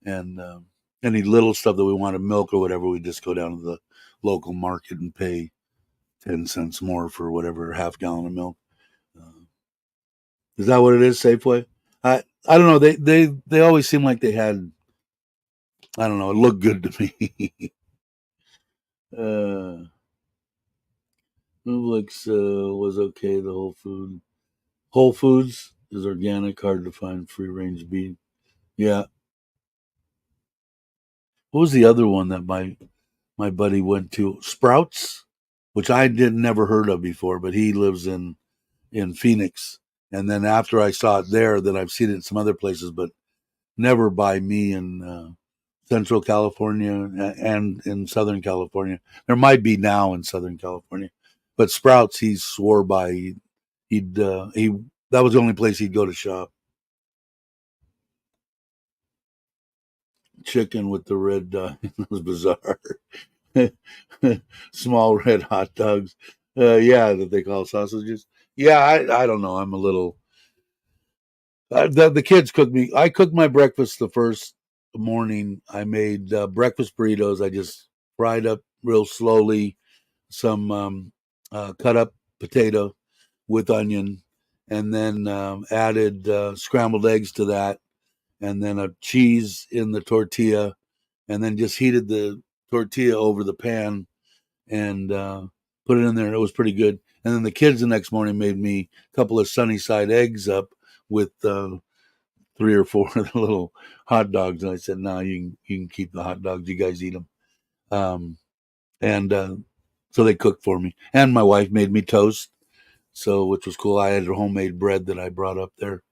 S1: and any little stuff that we wanted, milk or whatever, we just go down to the local market and pay 10 cents more for whatever half gallon of milk. Is that what it is, Safeway? I don't know. They always seem like they had. I don't know. It looked good to me. Publix was okay. The Whole Foods is organic, hard to find, free range beef. Yeah. What was the other one that my buddy went to? Sprouts, which I did never heard of before, but he lives in Phoenix. And then after I saw it there, then I've seen it in some other places, but never by me in Central California and in Southern California. There might be now in Southern California, but Sprouts he swore by. He that was the only place he'd go to shop. Chicken with the red dye. It was bizarre. Small red hot dogs. Yeah, that they call sausages. Yeah, I don't know. I'm a little. The kids cooked me. I cooked my breakfast the first morning. I made breakfast burritos. I just fried up real slowly some cut up potato with onion, and then added scrambled eggs to that, and then a cheese in the tortilla, and then just heated the tortilla over the pan and put it in there, and it was pretty good. And then the kids the next morning made me a couple of sunny side eggs up with 3 or 4 of the little hot dogs, and I said, "No, you can keep the hot dogs. You guys eat them." And so they cooked for me, and my wife made me toast, so which was cool. I had homemade bread that I brought up there,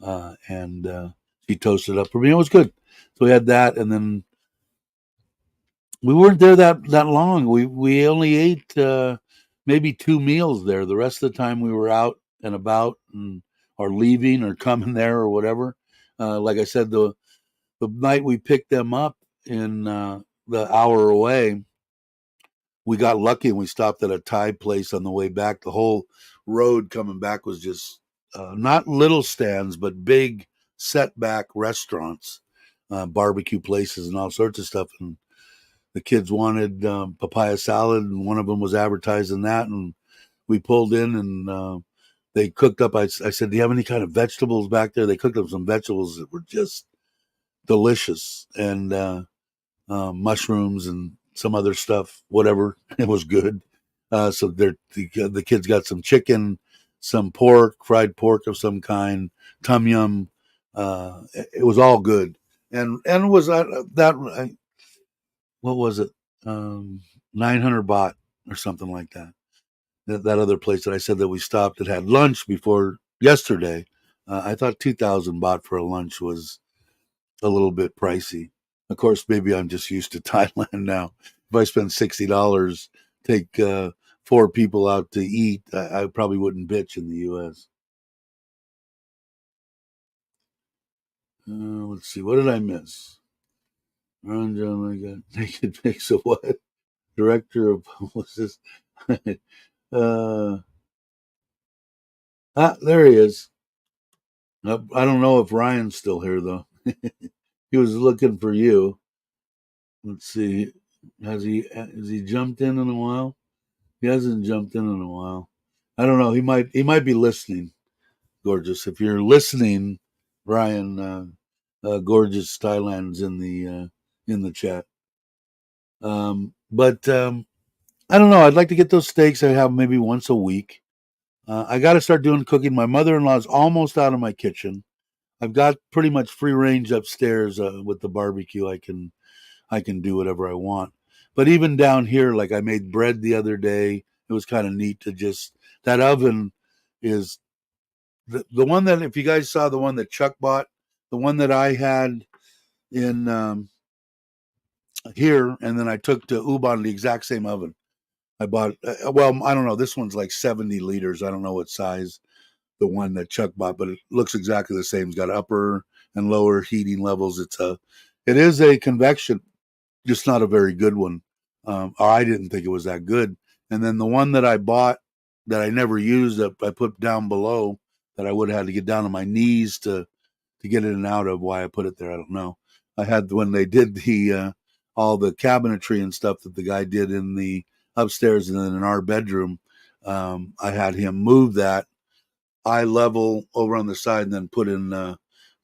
S1: and she toasted up for me. It was good. So we had that, and then we weren't there that long. We only ate maybe 2 meals there. The rest of the time we were out and about, or leaving or coming there or whatever. Like I said, the night we picked them up in the hour away, we got lucky and we stopped at a Thai place on the way back. The whole road coming back was just not little stands, but big setback restaurants, barbecue places, and all sorts of stuff. And the kids wanted papaya salad, and one of them was advertising that, and we pulled in and they cooked up. I said, "Do you have any kind of vegetables back there?" They cooked up some vegetables that were just delicious, and mushrooms and some other stuff. Whatever, it was good. So the kids got some chicken, some pork, fried pork of some kind, tom yum. It was all good, and it was that what was it? 900 baht or something like that. That other place that I said that we stopped that had lunch before yesterday. I thought 2,000 baht for a lunch was a little bit pricey. Of course, maybe I'm just used to Thailand now. If I spend $60, take 4 people out to eat, I probably wouldn't bitch in the U.S. Let's see, what did I miss? Ron John, I got naked pics of what? Director of what's this? uh, there he is. I don't know if Ryan's still here though. He was looking for you. Let's see. Has he jumped in a while? He hasn't jumped in a while. I don't know. He might be listening. Gorgeous. If you're listening, Ryan, gorgeous Thailand's in the chat. But I don't know. I'd like to get those steaks. I have maybe once a week. I got to start doing cooking. My mother-in-law's almost out of my kitchen. I've got pretty much free range upstairs with the barbecue. I can do whatever I want. But even down here, like I made bread the other day. It was kind of neat to just that oven is the one that if you guys saw the one that Chuck bought, the one that I had in here, and then I took to Ubon the exact same oven. I bought well, I don't know. This one's like 70 liters. I don't know what size the one that Chuck bought, but it looks exactly the same. It's got upper and lower heating levels. It is a convection, just not a very good one. Or I didn't think it was that good. And then the one that I bought that I never used, that I put down below, that I would have had to get down on my knees to get in and out of. Why I put it there, I don't know. I had when they did the all the cabinetry and stuff that the guy did in the upstairs and then in our bedroom. I had him move that eye level over on the side and then put in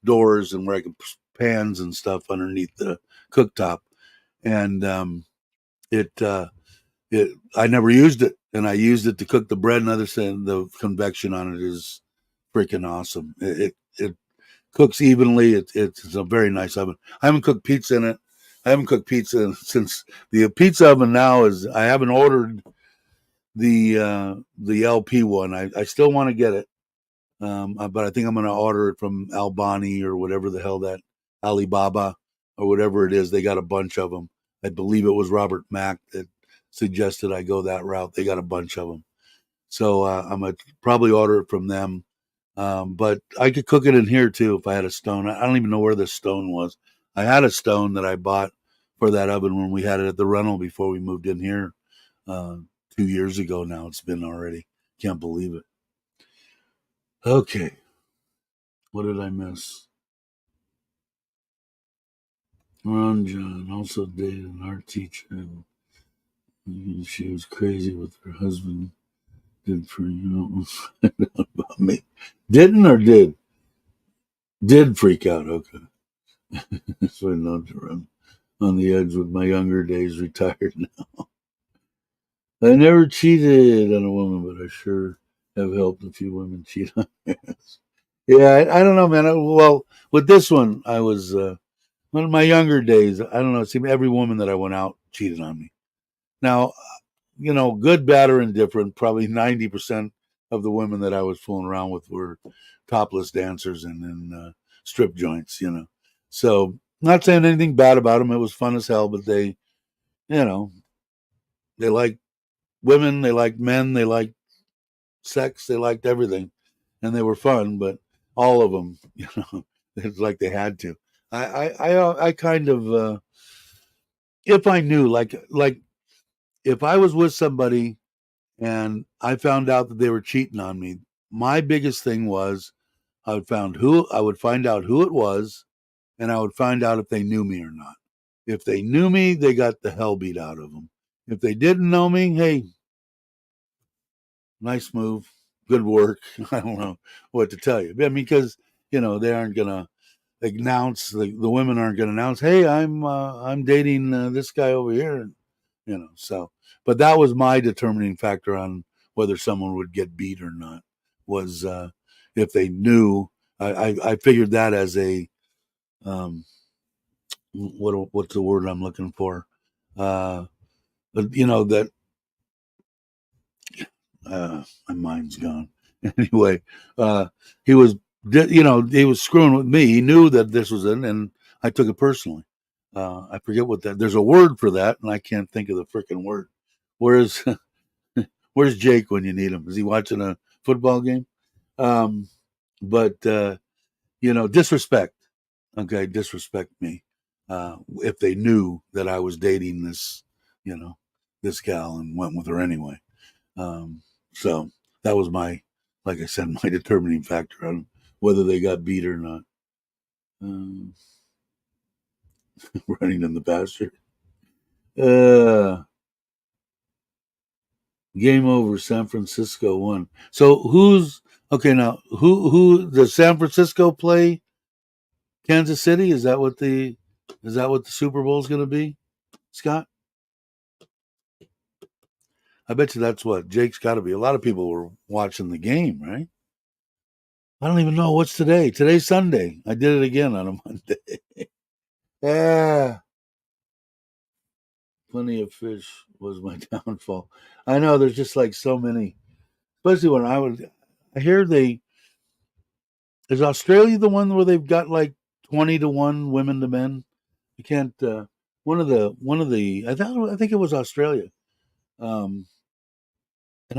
S1: doors and where I could put pans and stuff underneath the cooktop. And I never used it, and I used it to cook the bread and other things. The convection on it is freaking awesome. It cooks evenly. It's a very nice oven. I haven't cooked pizza in it. I haven't cooked pizza since the pizza oven now is. I haven't ordered the LP one. I still want to get it, but I think I'm going to order it from Albani or whatever the hell that Alibaba or whatever it is. They got a bunch of them. I believe it was Robert Mack that suggested I go that route. They got a bunch of them. So I'm going to probably order it from them. But I could cook it in here too if I had a stone. I don't even know where the stone was. I had a stone that I bought for that oven when we had it at the rental before we moved in here 2 years ago now. It's been already. Can't believe it. Okay. What did I miss? Ron John also dated an art teacher. She was crazy with her husband. Did for you about me. Didn't or did? Did freak out. Okay. So I know to run on the edge with my younger days, retired now. I never cheated on a woman, but I sure have helped a few women cheat on theirs. Yeah, I don't know, man. Well, with this one, I was one of my younger days. I don't know. It seemed every woman that I went out cheated on me. Now, good, bad, or indifferent, probably 90% of the women that I was fooling around with were topless dancers and in strip joints. So, not saying anything bad about them. It was fun as hell, but they like women, they like men, they like sex, they liked everything, and they were fun. But all of them, it's like they had to. I kind of, if I knew, like if I was with somebody and I found out that they were cheating on me, my biggest thing was I would find out who it was, and I would find out if they knew me or not. If they knew me, they got the hell beat out of them. If they didn't know me, hey, nice move, good work. I don't know what to tell you. I mean, because they aren't gonna announce the women aren't gonna announce, hey, I'm dating this guy over here, So, but that was my determining factor on whether someone would get beat or not. Was if they knew. I figured that as a what's the word I'm looking for? But that my mind's gone. Anyway, he was he was screwing with me. He knew that this was it, and I took it personally. I forget what that. There's a word for that, and I can't think of the freaking word. Where's Where's Jake when you need him? Is he watching a football game? But disrespect. Okay, disrespect me. If they knew that I was dating this gal and went with her anyway. So that was like I said, my determining factor on whether they got beat or not. Running in the pasture. Game over. San Francisco won. So who's okay now? Who does San Francisco play? Kansas City? Is that what the Super Bowl is going to be, Scott? I bet you that's what Jake's got to be. A lot of people were watching the game, right? I don't even know what's today. Today's Sunday. I did it again on a Monday. Yeah. Plenty of fish was my downfall. I know there's just like so many, especially when I hear is Australia the one where they've got like 20-1 women to men? You can't, one of the, I think it was Australia. And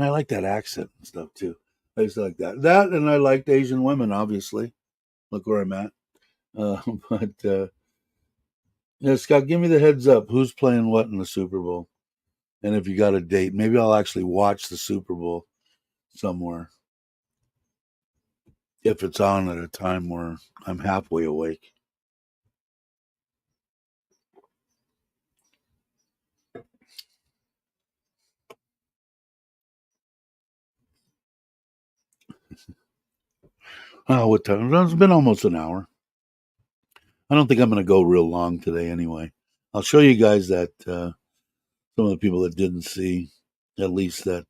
S1: I like that accent and stuff too. I used to like that, and I liked Asian women, obviously. Look where I'm at. But, yeah, Scott, give me the heads up. Who's playing what in the Super Bowl? And if you got a date, maybe I'll actually watch the Super Bowl somewhere. If it's on at a time where I'm halfway awake. Oh, what time? It's been almost an hour. I don't think I'm going to go real long today anyway. I'll show you guys that some of the people that didn't see, at least that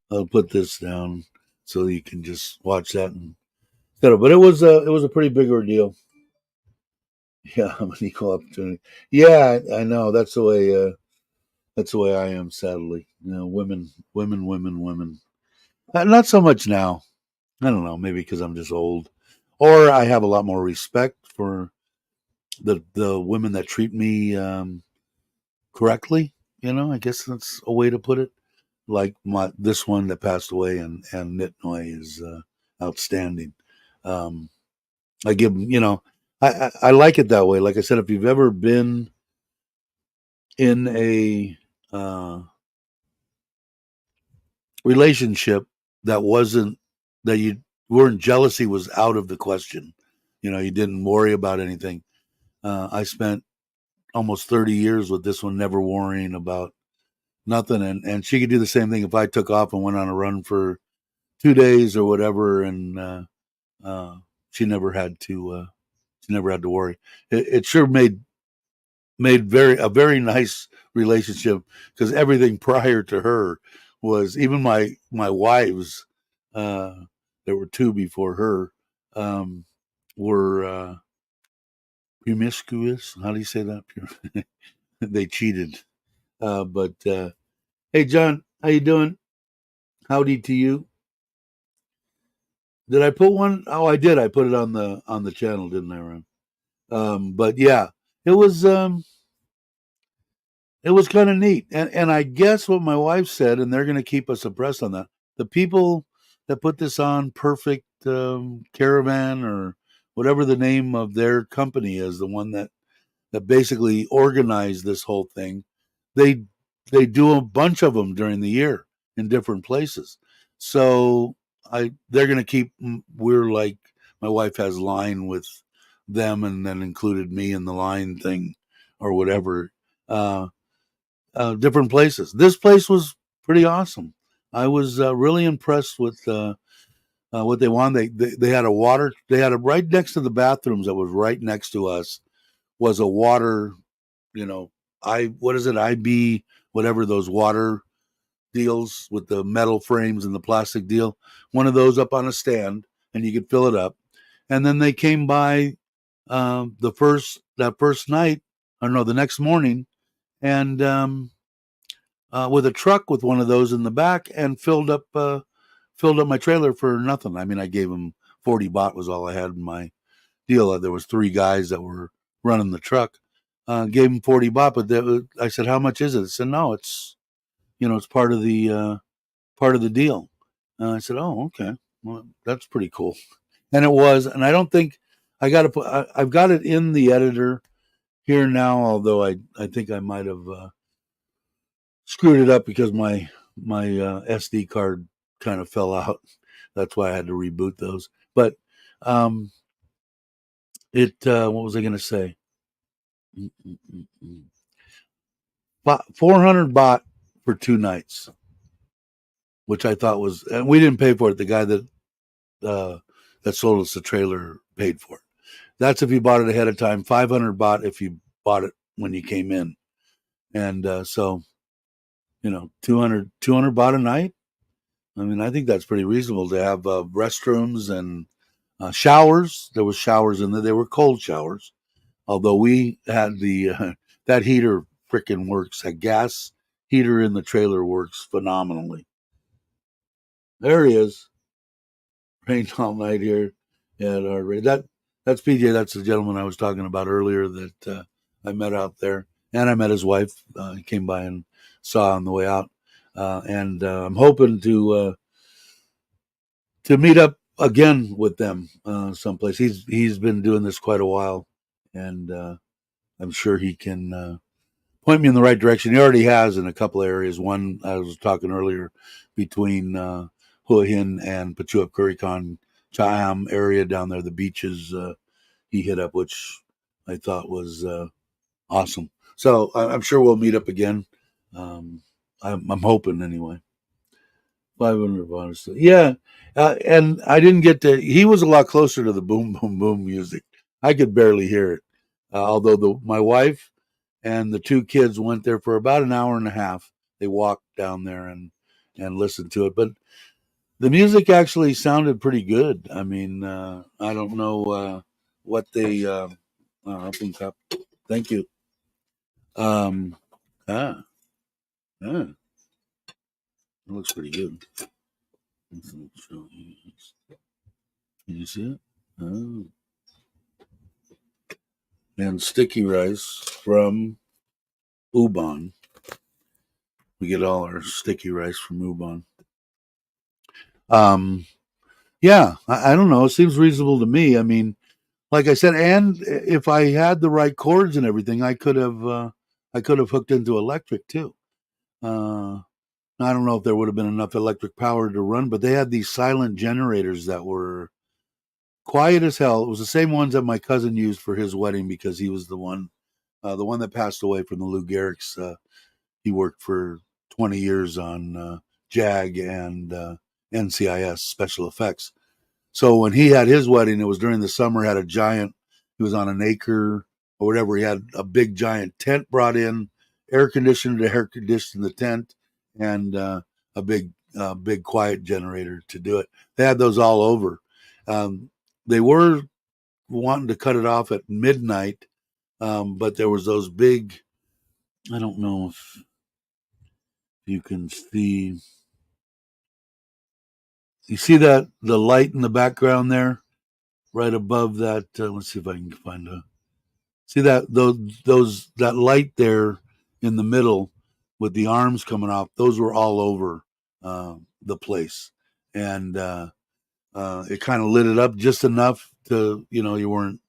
S1: I'll put this down so you can just watch that and but it was a pretty big ordeal. Yeah, I'm an equal opportunity. Yeah, I know that's the way I am. Sadly, women. Not so much now. I don't know, maybe because I'm just old, or I have a lot more respect for the women that treat me correctly. I guess that's a way to put it. Like this one that passed away, and Nitnoy is outstanding. I give I like it that way. Like I said, if you've ever been in a relationship that you weren't, jealousy was out of the question. You didn't worry about anything. I spent almost 30 years with this one, never worrying about nothing. And she could do the same thing if I took off and went on a run for 2 days or whatever. And she never had to worry. It sure made a very nice relationship, because everything prior to her was, even my wives, there were 2 before her, were promiscuous. How do you say that? They cheated. But hey, John, how you doing? Howdy to you. Did I put one? Oh, I did. I put it on the channel, didn't I, Ron? But yeah, it was kind of neat. And I guess what my wife said, and they're going to keep us abreast on that. The people that put this on, Perfect Caravan, or whatever the name of their company is, the one that basically organized this whole thing, they do a bunch of them during the year in different places. So they're going to keep. We're like, my wife has line with them, and then included me in the line thing or whatever. Different places. This place was pretty awesome. I was really impressed with what they wanted. They had a water. They had a right next to the bathrooms. That was right next to us was a water. You know, what is it? IB whatever those water deals with the metal frames and the plastic deal. One of those up on a stand, and you could fill it up. And then they came by that first night, or no, the next morning, and with a truck with one of those in the back, and filled up my trailer for nothing. I mean, I gave them 40 baht was all I had in my deal. There was 3 guys that were running the truck. Gave them 40 baht, but I said, "How much is it?" They said, "No, it's it's part of the deal." I said, "Oh, okay, well, that's pretty cool." And it was, and I don't think I've got it in the editor here now, although I think I might have screwed it up because my SD card kind of fell out. That's why I had to reboot those. But what was I going to say? 400 baht for 2 nights, which I thought was, and we didn't pay for it. The guy that sold us the trailer paid for it. That's if you bought it ahead of time. 500 baht if you bought it when you came in, and so 200 baht a night. I mean, I think that's pretty reasonable to have restrooms and showers. There was showers in there. They were cold showers, although we had that heater frickin' works. That gas heater in the trailer works phenomenally. There he is. Rained all night here. Yeah, that's PJ. That's the gentleman I was talking about earlier that I met out there, and I met his wife. He came by and saw on the way out, and I'm hoping to meet up again with them someplace. He's been doing this quite a while, and I'm sure he can point me in the right direction. He already has in a couple of areas. One I was talking earlier between Hua Hin and Pachuap Kurikan, Chaham area down there, the beaches he hit up, which I thought was awesome. So I'm sure we'll meet up again. I'm hoping anyway. 500 honestly. Yeah. And I didn't get to, he was a lot closer to the boom, boom, boom music. I could barely hear it. Although my wife and the 2 kids went there for about an hour and a half. They walked down there and listened to it. But the music actually sounded pretty good. I mean, I don't know what they, open cup. Thank you. Ah, ah, it looks pretty good. Can you see it? Oh. And sticky rice from Ubon. We get all our sticky rice from Ubon. Yeah, I don't know. It seems reasonable to me. I mean, like I said, and if I had the right cords and everything, I could have hooked into electric too. I don't know if there would have been enough electric power to run, but they had these silent generators that were quiet as hell. It was the same ones that my cousin used for his wedding because he was the one that passed away from the Lou Gehrig's. He worked for 20 years on JAG and NCIS special effects. So when he had his wedding, it was during the summer. He was on an acre or whatever. He had a big giant tent brought in, air conditioner to air condition the tent, and a big quiet generator to do it. They had those all over. They were wanting to cut it off at midnight, but there was those big. I don't know if you can see. You see that the light in the background there, right above that. Let's see if I can find a. See that light there in the middle with the arms coming off. Those were all over the place, and it kind of lit it up just enough to you weren't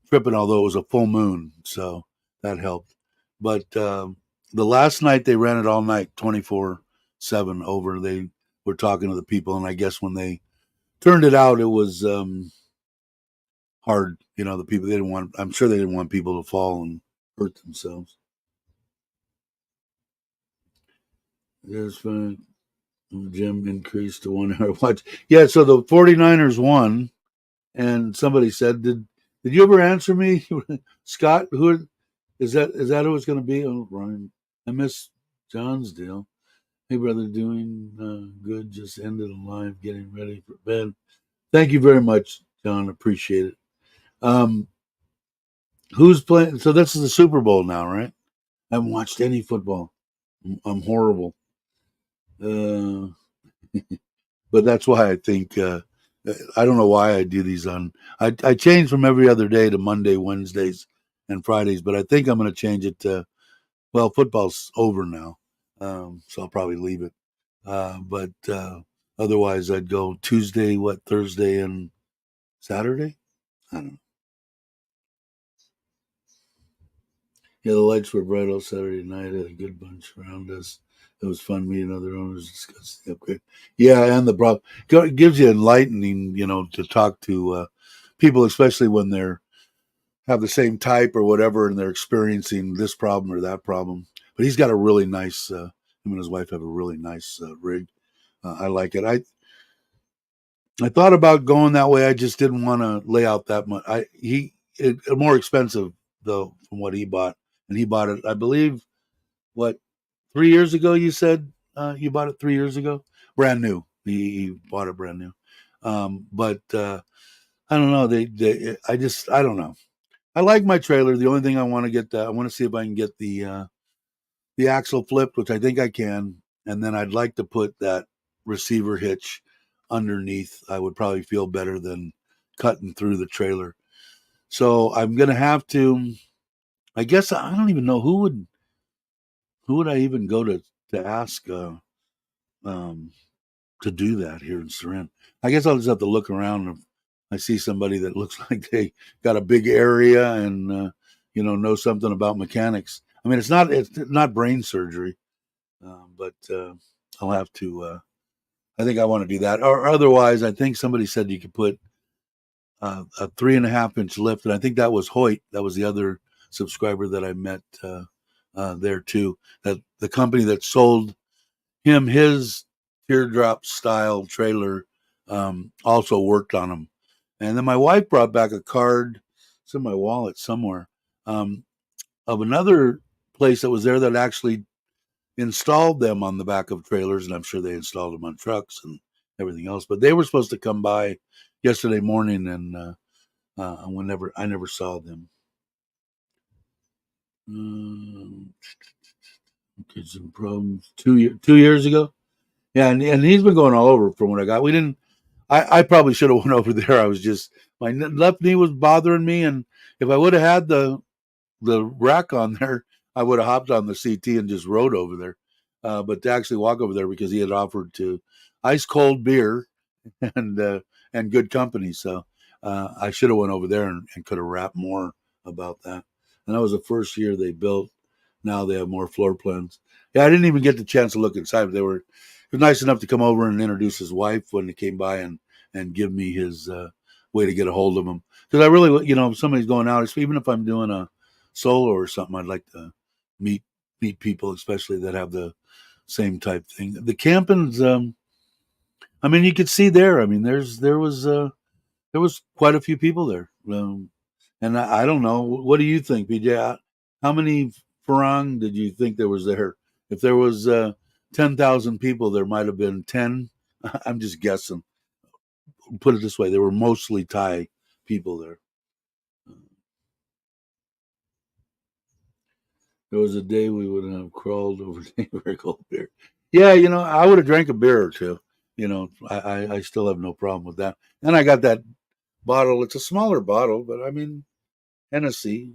S1: tripping. Although it was a full moon, so that helped. But the last night they ran it all night, 24/7 over. They were talking to the people, and I guess when they turned it out, it was hard. The people I'm sure they didn't want people to fall and hurt themselves. It's fine. Jim increased to 1 hour watch. Yeah, so the 49ers won, and somebody said, "Did you ever answer me, Scott? Who is that? Is that who it's going to be?" Oh, Ryan, I miss John's deal. Hey, brother, doing good. Just ended a live, getting ready for bed. Thank you very much, John. Appreciate it. Um, who's playing? So this is the Super Bowl now, right? I haven't watched any football. I'm horrible. Uh, but that's why I think I don't know why I do these on. I change from every other day to Monday, Wednesdays, and Fridays, but I think I'm going to change it to football's over now, so I'll probably leave it. But otherwise, I'd go Tuesday, Thursday, and Saturday. I don't know. Yeah, the lights were bright all Saturday night. Had a good bunch around us. It was fun meeting other owners, discussing the upgrade. Yeah, and the problem it gives you enlightening, to talk to people, especially when they're have the same type or whatever, and they're experiencing this problem or that problem. But he's got a really nice. Him and his wife have a really nice rig. I like it. I thought about going that way. I just didn't want to lay out that much. More expensive though from what he bought, and he bought it, I believe, what 3 years ago. You said you bought it 3 years ago, brand new. He bought it brand new. But I don't know. I don't know. I like my trailer. The only thing I want to get, I want to see if I can get the axle flipped, which I think I can, and then I'd like to put that receiver hitch underneath. I would probably feel better than cutting through the trailer. So I'm gonna have to. I guess I don't even know who would I even go to ask um, to do that here in Surin. I guess I'll just have to look around. If I see somebody that looks like they got a big area and know something about mechanics. I mean, it's not brain surgery, but I'll have to. I think I want to do that, or otherwise, I think somebody said you could put a 3.5 inch lift, and I think that was Hoyt. That was the other subscriber that I met there too. That the company that sold him his teardrop style trailer also worked on them. And then my wife brought back a card. It's in my wallet somewhere, of another place that was there that actually installed them on the back of trailers, and I'm sure they installed them on trucks and everything else. But they were supposed to come by yesterday morning, and I never saw them. Kids and problems 2 years ago. Yeah, and he's been going all over from what I got. We didn't. I probably should have went over there. I was just my left knee was bothering me, and if I would have had the rack on there, I would have hopped on the CT and just rode over there. But to actually walk over there because he had offered to ice cold beer and and good company, so I should have went over there and could have rapped more about that. And that was the first year they built. Now they have more floor plans. Yeah, I didn't even get the chance to look inside, but he was nice enough to come over and introduce his wife when he came by and give me his way to get a hold of him. Because I really, if somebody's going out, even if I'm doing a solo or something, I'd like to meet people, especially that have the same type thing. The camping's, I mean, you could see there. I mean, there was quite a few people there, and I don't know. What do you think, BJ? How many farang did you think there was there? If there was 10,000 people, there might have been 10. I'm just guessing. Put it this way: there were mostly Thai people there. There was a day we would have crawled over neighbor cold beer. Yeah, I would have drank a beer or two. I still have no problem with that. And I got that bottle. It's a smaller bottle, but I mean, Hennessy.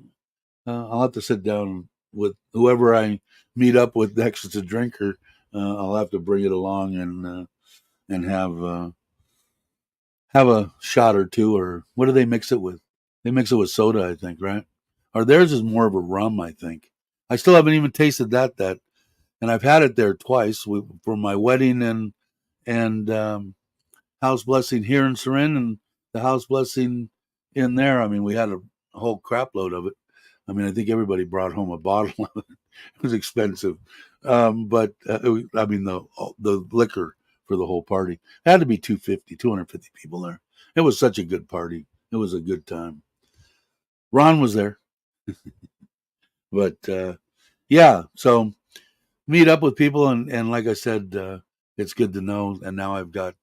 S1: I'll have to sit down with whoever I meet up with next as a drinker. I'll have to bring it along and have a shot or two. Or what do they mix it with? They mix it with soda, I think, right? Or theirs is more of a rum, I think. I still haven't even tasted that, and I've had it there twice for my wedding and house blessing here in Surin and the house blessing in there. I mean, we had a whole crap load of it. I mean, I think everybody brought home a bottle of it. It was expensive, but I mean the liquor for the whole party. It had to be 250 people there. It was such a good party. It was a good time. Ron was there. But yeah, so meet up with people, and like I said, it's good to know. And now I've got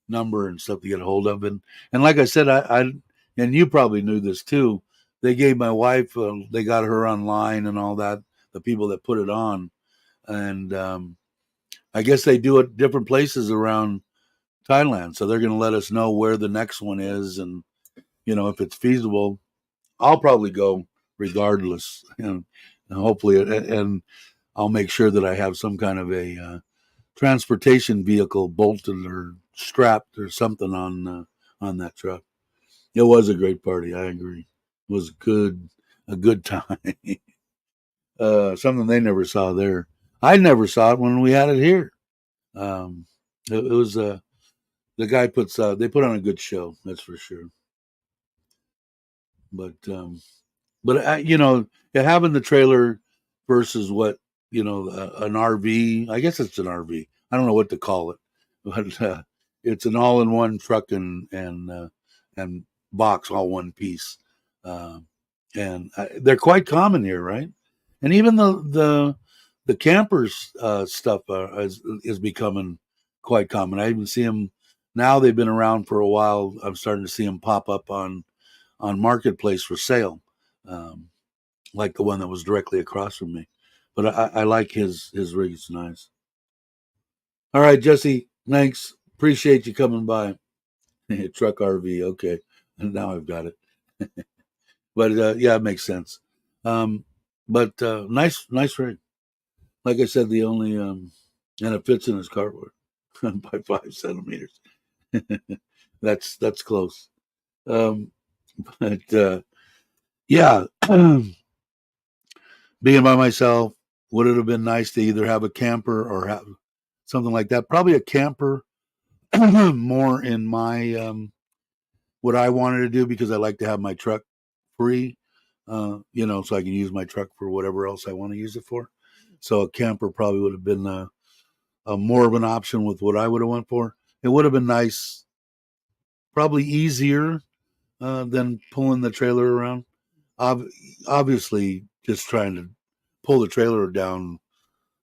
S1: number and stuff to get a hold of, and like I said, I and you probably knew this too. They gave my wife, they got her online and all that. The people that put it on, and I guess they do it different places around Thailand, so they're going to let us know where the next one is, and if it's feasible, I'll probably go regardless, and hopefully, and I'll make sure that I have some kind of a transportation vehicle bolted or strapped or something on that truck. It was a great party. I agree. It was a good time. Something they never saw there. I never saw it when we had it here. It was the guy they put on a good show. That's for sure. But having the trailer versus what an RV. I guess it's an RV. I don't know what to call it, but it's an all-in-one truck and box, all one piece. And they're quite common here, right? And even the campers stuff is becoming quite common. I even see them now. They've been around for a while. I'm starting to see them pop up on Marketplace for sale, like the one that was directly across from me. But I like his rig. It's nice. All right, Jesse. Thanks. Appreciate you coming by. Truck RV. Okay, and now I've got it. But yeah, it makes sense. But nice rig. Like I said, the only and it fits in his carport by 5 centimeters. That's close. But yeah, being by myself, would it have been nice to either have a camper or have something like that? Probably a camper, more in my what I wanted to do, because I like to have my truck free, so I can use my truck for whatever else I want to use it for. So a camper probably would have been a more of an option with what I would have went for. It would have been nice, probably easier than pulling the trailer around. Obviously, just trying to pull the trailer down.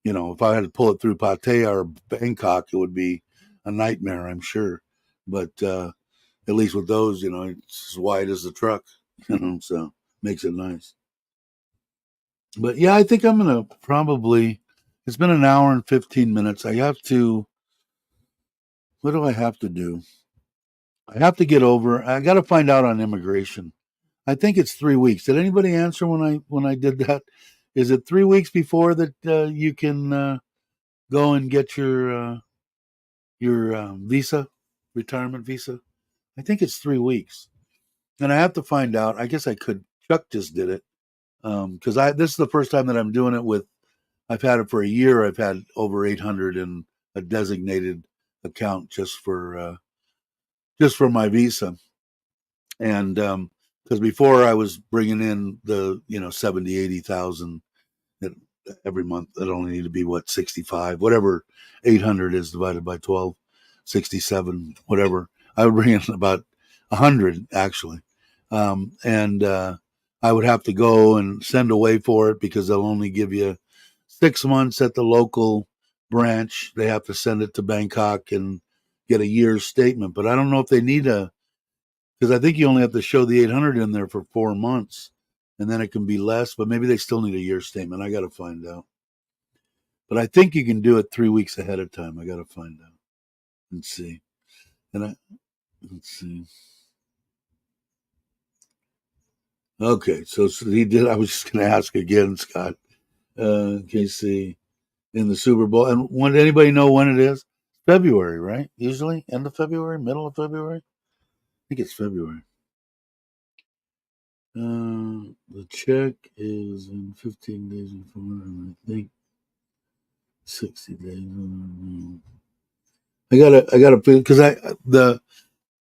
S1: If I had to pull it through Pattaya or Bangkok, it would be a nightmare, I'm sure. But at least with those, it's as wide as the truck, so makes it nice. But yeah, I think I'm going to probably, it's been an hour and 15 minutes. What do I have to do? I have to get over, I got to find out on immigration. I think it's 3 weeks. Did anybody answer when I did that? Is it 3 weeks before that you can go and get your visa, retirement visa? I think it's 3 weeks, and I have to find out. I guess I could. Chuck just did it because this is the first time that I'm doing it with. I've had it for a year. I've had over 800 in a designated account just for my visa, and because before I was bringing in the 70,000-80,000 every month. That only need to be 65, whatever 800 is divided by 12, 67, whatever. I would bring in about 100 actually, and I would have to go and send away for it because they'll only give you 6 months at the local branch. They have to send it to Bangkok and get a year's statement. But I don't know if they need because I think you only have to show the 800 in there for 4 months, and then it can be less, but maybe they still need a year statement. I got to find out. But I think you can do it 3 weeks ahead of time. I got to find out and see. Let's see. Okay, so he did. I was just going to ask again, Scott. KC in the Super Bowl. And when anybody know when it is? February, right? Usually end of February, middle of February. I think it's February. The check is in 15 days before, and I think 60 days. I gotta because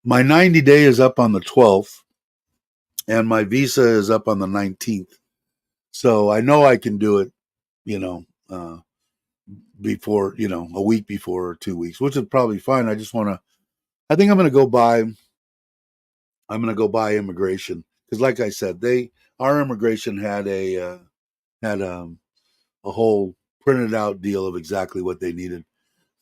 S1: my 90 day is up on the 12th, and my visa is up on the 19th. So I know I can do it, before, a week before or 2 weeks, which is probably fine. I think I'm going to go buy immigration, because like I said, our immigration had a whole printed out deal of exactly what they needed,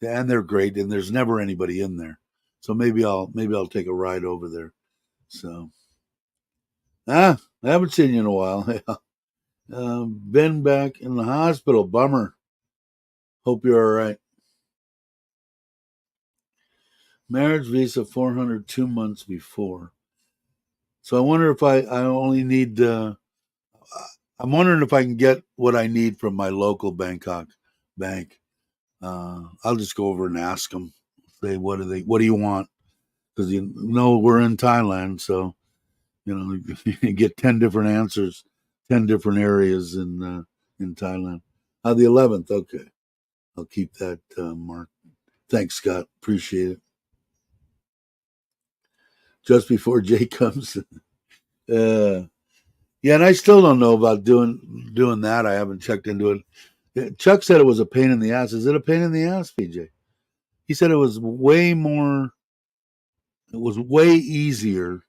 S1: and they're great, and there's never anybody in there. So maybe I'll take a ride over there. So I haven't seen you in a while. Been back in the hospital. Bummer. Hope you're all right. Marriage visa 400 2 months before. So I wonder if I only need. I'm wondering if I can get what I need from my local Bangkok bank. I'll just go over and ask them. Say, what do you want? Because we're in Thailand, so you get 10 different answers, 10 different areas in Thailand. The 11th, okay. I'll keep that mark. Thanks, Scott. Appreciate it. Just before Jay comes. Yeah, and I still don't know about doing that. I haven't checked into it. Chuck said it was a pain in the ass. Is it a pain in the ass, PJ? He said it was way easier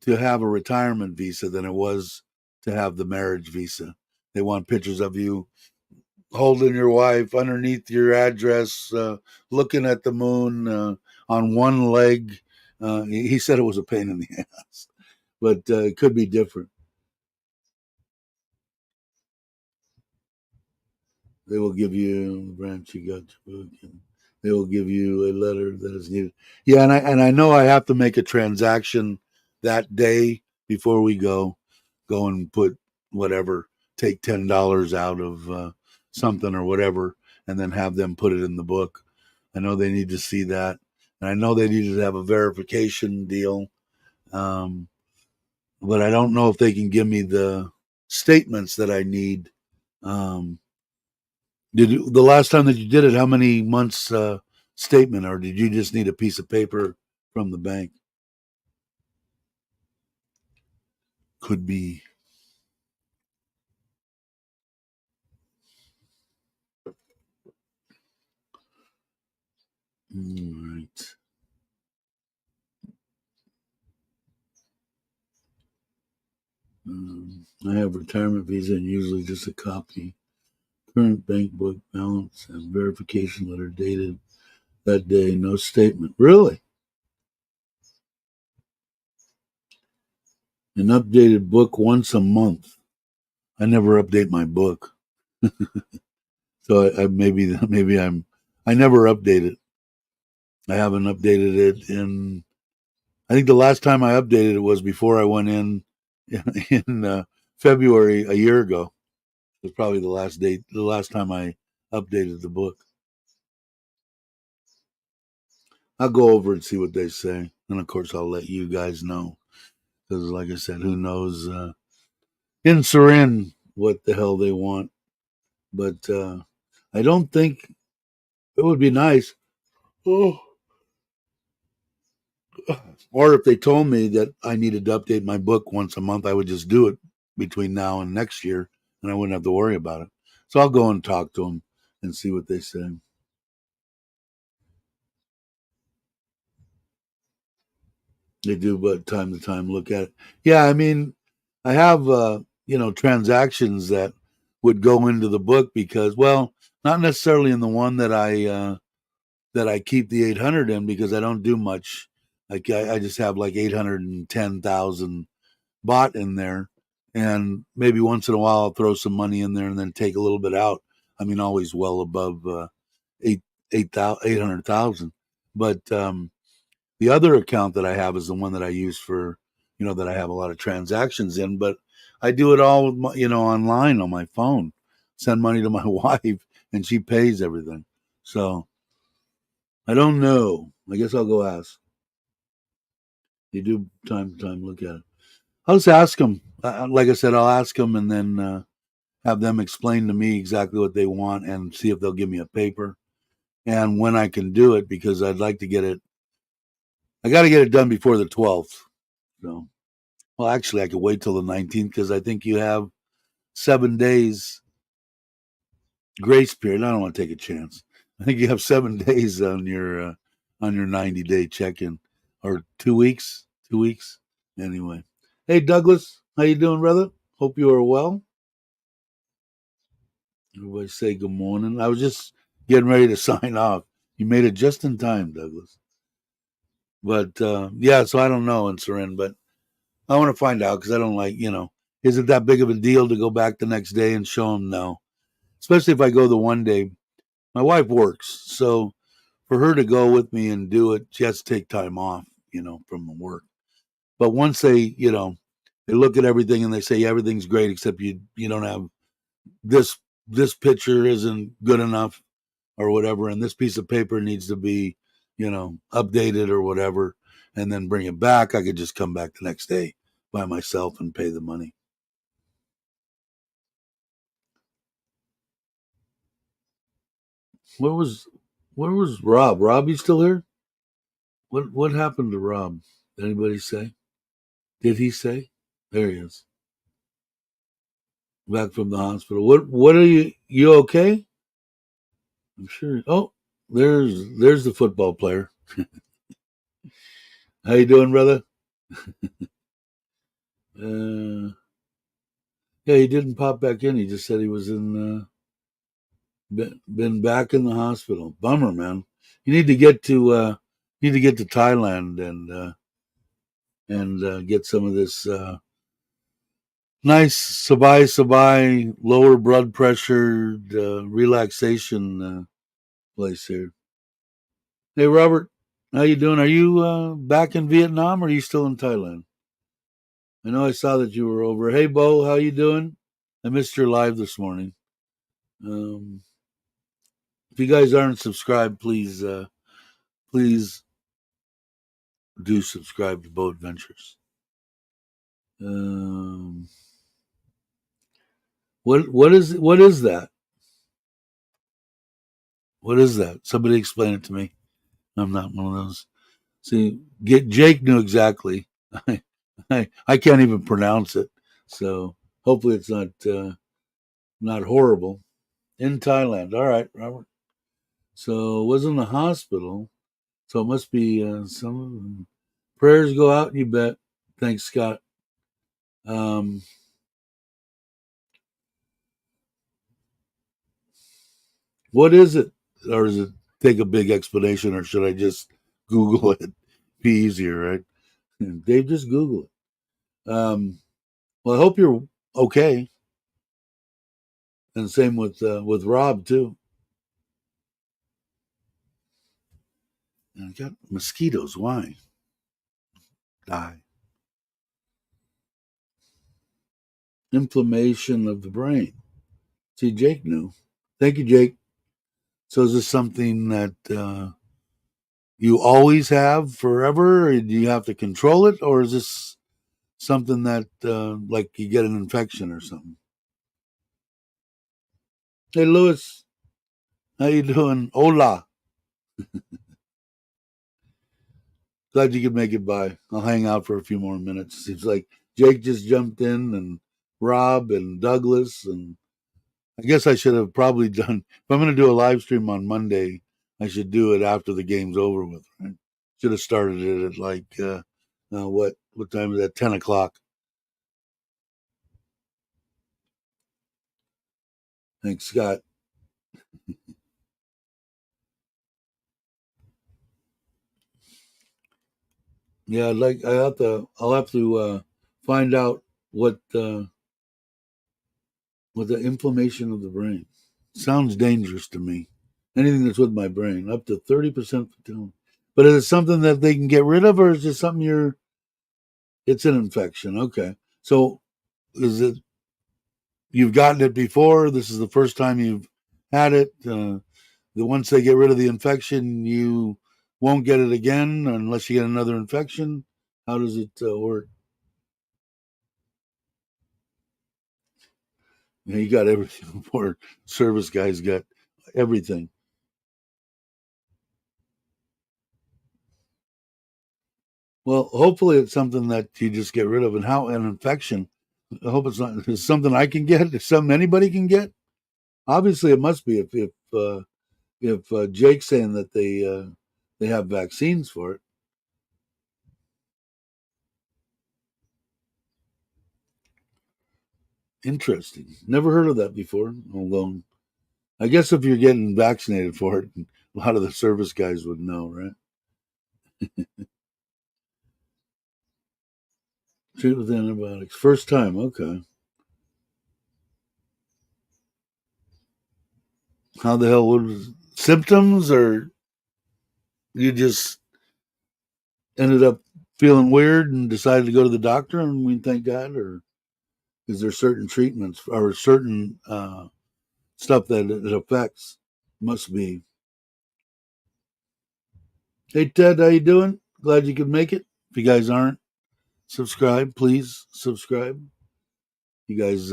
S1: to have a retirement visa than it was to have the marriage visa. They want pictures of you holding your wife underneath your address, looking at the moon on one leg. He said it was a pain in the ass, but it could be different. They will give you branch. You got your book. And they will give you a letter that is needed. Yeah, and I know I have to make a transaction that day before we go and put whatever, take $10 out of something or whatever, and then have them put it in the book. I know they need to see that, and I know they need to have a verification deal. But I don't know if they can give me the statements that I need. The last time that you did it, how many months statement, or did you just need a piece of paper from the bank? Could be. All right. I have retirement visa and usually just a copy. Current bank book balance and verification letter dated that day. No statement. Really? An updated book once a month. I never update my book, so I I never update it. I haven't updated it in. I think the last time I updated it was before I went in February a year ago. It was probably the last time I updated the book. I'll go over and see what they say, and of course I'll let you guys know, because like I said, who knows in Surin what the hell they want. But I don't think it would be nice. Oh. Or if they told me that I needed to update my book once a month, I would just do it between now and next year, and I wouldn't have to worry about it. So I'll go and talk to them and see what they say. They do, but time to time look at it. Yeah, I mean, I have transactions that would go into the book because, well, not necessarily in the one that I keep the 800 in, because I don't do much. Like I just have like 810,000 bought in there, and maybe once in a while I'll throw some money in there and then take a little bit out. I mean, always well above 800,000. But the other account that I have is the one that I use for, that I have a lot of transactions in. But I do it all with online on my phone. Send money to my wife, and she pays everything. So I don't know. I guess I'll go ask. You do time to time look at it. I'll just ask them. Like I said, I'll ask them and then have them explain to me exactly what they want and see if they'll give me a paper and when I can do it, because I'd like to get it. I got to get it done before the 12th. So, well, actually, I could wait till the 19th, because I think you have 7 days grace period. I don't want to take a chance. I think you have 7 days on your 90-day check-in, or 2 weeks. 2 weeks anyway. Hey Douglas, how you doing, brother? Hope you are well. Everybody say good morning. I was just getting ready to sign off. You made it just in time, Douglas. But yeah, so I don't know in Seren, but I want to find out because I don't like, is it that big of a deal to go back the next day and show them? No, especially if I go the one day. My wife works, so for her to go with me and do it, she has to take time off, from work. But once they look at everything and they say everything's great except you don't have this picture isn't good enough or whatever, and this piece of paper needs to be, updated or whatever, and then bring it back. I could just come back the next day by myself and pay the money. Where was Rob? Rob, you still here? What happened to Rob? Did anybody say? Did he say? There he is. Back from the hospital. What are you okay? I'm sure. Oh, there's the football player. How you doing, brother? Yeah, he didn't pop back in. He just said he was been back in the hospital. Bummer, man. You need to get to Thailand and get some of this nice sabai lower blood pressure relaxation place here. Hey, Robert, how you doing? Are you back in Vietnam or are you still in Thailand? I know I saw that you were over. Hey, Bo, how you doing? I missed your live this morning. If you guys aren't subscribed, please do subscribe to Bo Adventures. What is that? What is that? Somebody explain it to me. I'm not one of those. See, Jake knew exactly. I can't even pronounce it, so hopefully it's not horrible. In Thailand, all right, Robert. So it was in the hospital, so it must be some prayers go out. You bet. Thanks, Scott. What is it, or does it take a big explanation, or should I just Google it? Be easier, right? Dave, just Google it. Well, I hope you're okay, and same with Rob too. And I got mosquitoes. Why? Die. Inflammation of the brain. See, Jake knew. Thank you, Jake. So is this something that you always have forever, or do you have to control it, or is this something that like you get an infection or something? Hey, Louis, how you doing? Hola. Glad you could make it by. I'll hang out for a few more minutes. Seems like Jake just jumped in, and Rob and Douglas, and I guess I should have probably done. If I'm going to do a live stream on Monday, I should do it after the game's over with. Right? Should have started it at like what time is that? 10 o'clock. Thanks, Scott. Yeah, I'll have to find out what the inflammation of the brain. Sounds dangerous to me. Anything that's with my brain, up to 30% fertility. But is it something that they can get rid of, or is it something it's an infection? Okay. So is it, you've gotten it before? This is the first time you've had it? Once they get rid of the infection, you won't get it again unless you get another infection? How does it work? Yeah, you got everything. Poor service guys got everything. Well, hopefully it's something that you just get rid of. And how an infection? I hope it's not. Is something I can get? Is something anybody can get? Obviously, it must be if Jake's saying that they have vaccines for it. Interesting. Never heard of that before. Although, I guess if you're getting vaccinated for it, a lot of the service guys would know, right? Treat with antibiotics. First time. Okay. How the hell was symptoms, or you just ended up feeling weird and decided to go to the doctor and we thank God, or is there certain treatments or certain stuff that it affects? Must be. Hey Ted, how you doing? Glad you could make it. If you guys aren't subscribed, please subscribe. You guys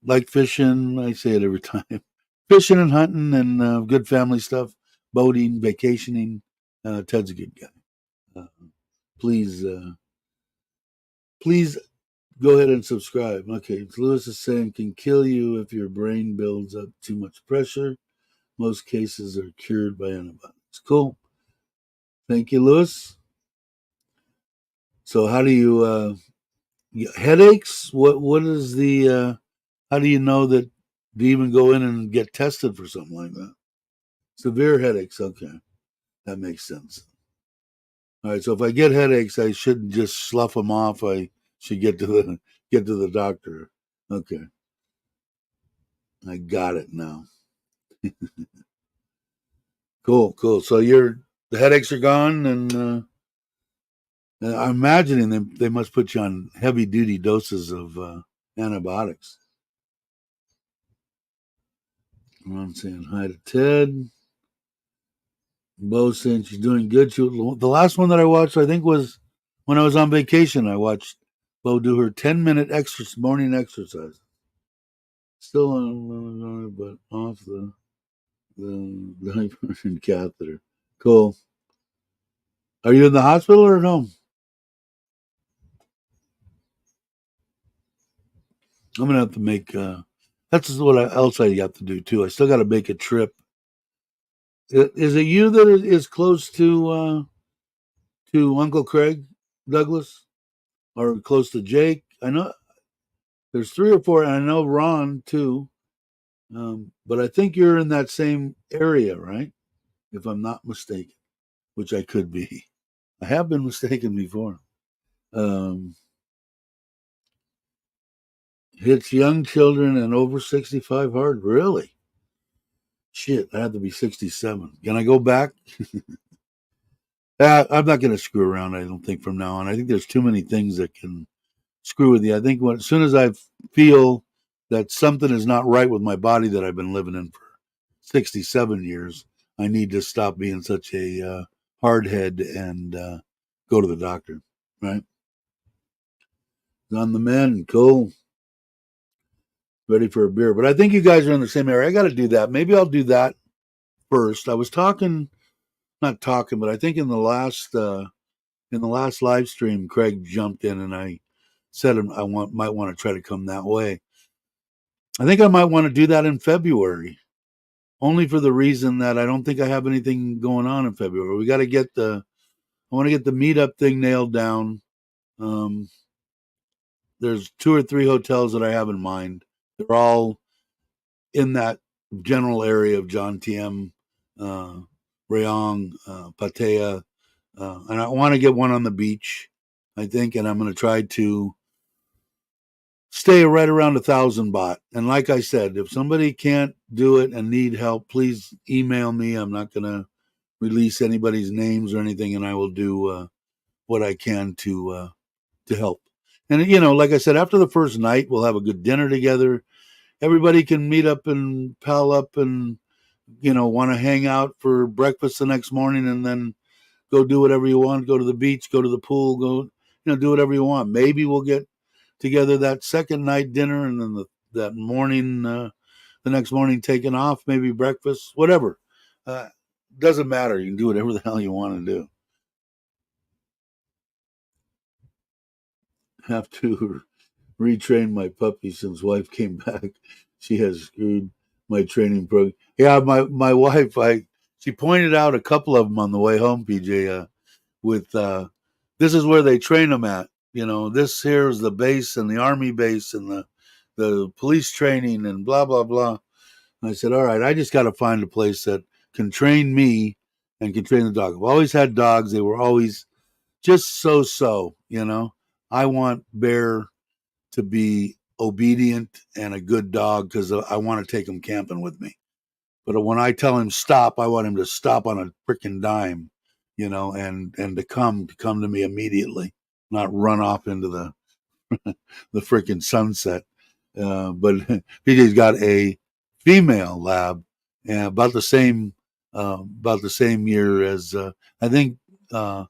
S1: like fishing? I say it every time. Fishing and hunting and good family stuff, boating, vacationing. Ted's a good guy. Please, please go ahead and subscribe. Okay, Lewis is saying can kill you if your brain builds up too much pressure. Most cases are cured by antibiotics. Cool. Thank you, Lewis. So, how do you headaches? What is the? How do you know that? Do you even go in and get tested for something like that? Severe headaches. Okay, that makes sense. All right. So if I get headaches, I shouldn't just slough them off. I should get to the doctor. Okay, I got it now. Cool. So the headaches are gone, and I'm imagining they must put you on heavy duty doses of antibiotics. I'm saying hi to Ted. Bo saying she's doing good. The last one that I watched, I think, was when I was on vacation. I watched Bo do her 10-minute morning exercise. Still on, but off the diversion catheter. Cool. Are you in the hospital or at home? I'm gonna have to make. That's what else I got to do too. I still got to make a trip. Is it you that is close to Uncle Craig Douglas, or close to Jake? I know there's 3 or 4, and I know Ron too. But I think you're in that same area, right? If I'm not mistaken, which I could be. I have been mistaken before. Um, hits young children and over 65 hard. Really? Shit, I have to be 67. Can I go back? I'm not going to screw around, I don't think, from now on. I think there's too many things that can screw with you. I think as soon as I feel that something is not right with my body that I've been living in for 67 years, I need to stop being such a hard head and go to the doctor, right? On the mend, cool. Ready for a beer. But I think you guys are in the same area. I got to do that. Maybe I'll do that first. I was not talking, but I think in the last live stream, Craig jumped in and I said might want to try to come that way. I think I might want to do that in February, only for the reason that I don't think I have anything going on in February. I want to get the meetup thing nailed down. There's 2 or 3 hotels that I have in mind. They're all in that general area of John Tiem, Rayong, Pattaya, and I want to get one on the beach, I think, and I'm going to try to stay right around 1,000 baht. And like I said, if somebody can't do it and need help, please email me. I'm not going to release anybody's names or anything, and I will do what I can to help. And like I said, after the first night, we'll have a good dinner together. Everybody can meet up and pal up and want to hang out for breakfast the next morning, and then go do whatever you want. Go to the beach, go to the pool, go do whatever you want. Maybe we'll get together that second night dinner, and then that morning, the next morning, taking off. Maybe breakfast, whatever. Doesn't matter. You can do whatever the hell you want to do. Have to retrain my puppy since wife came back. She has screwed my training program. Yeah, my wife, she pointed out a couple of them on the way home, PJ. With this is where they train them at. You know, this here is the base and the army base and the police training and blah blah blah. And I said, all right, I just got to find a place that can train me and can train the dog. I've always had dogs. They were always just so. You know, I want Bear to be obedient and a good dog because I want to take him camping with me. But when I tell him stop, I want him to stop on a freaking dime, you know, and to come to me immediately, not run off into the the freaking sunset. But PJ's got a female lab, about the same year as I think. I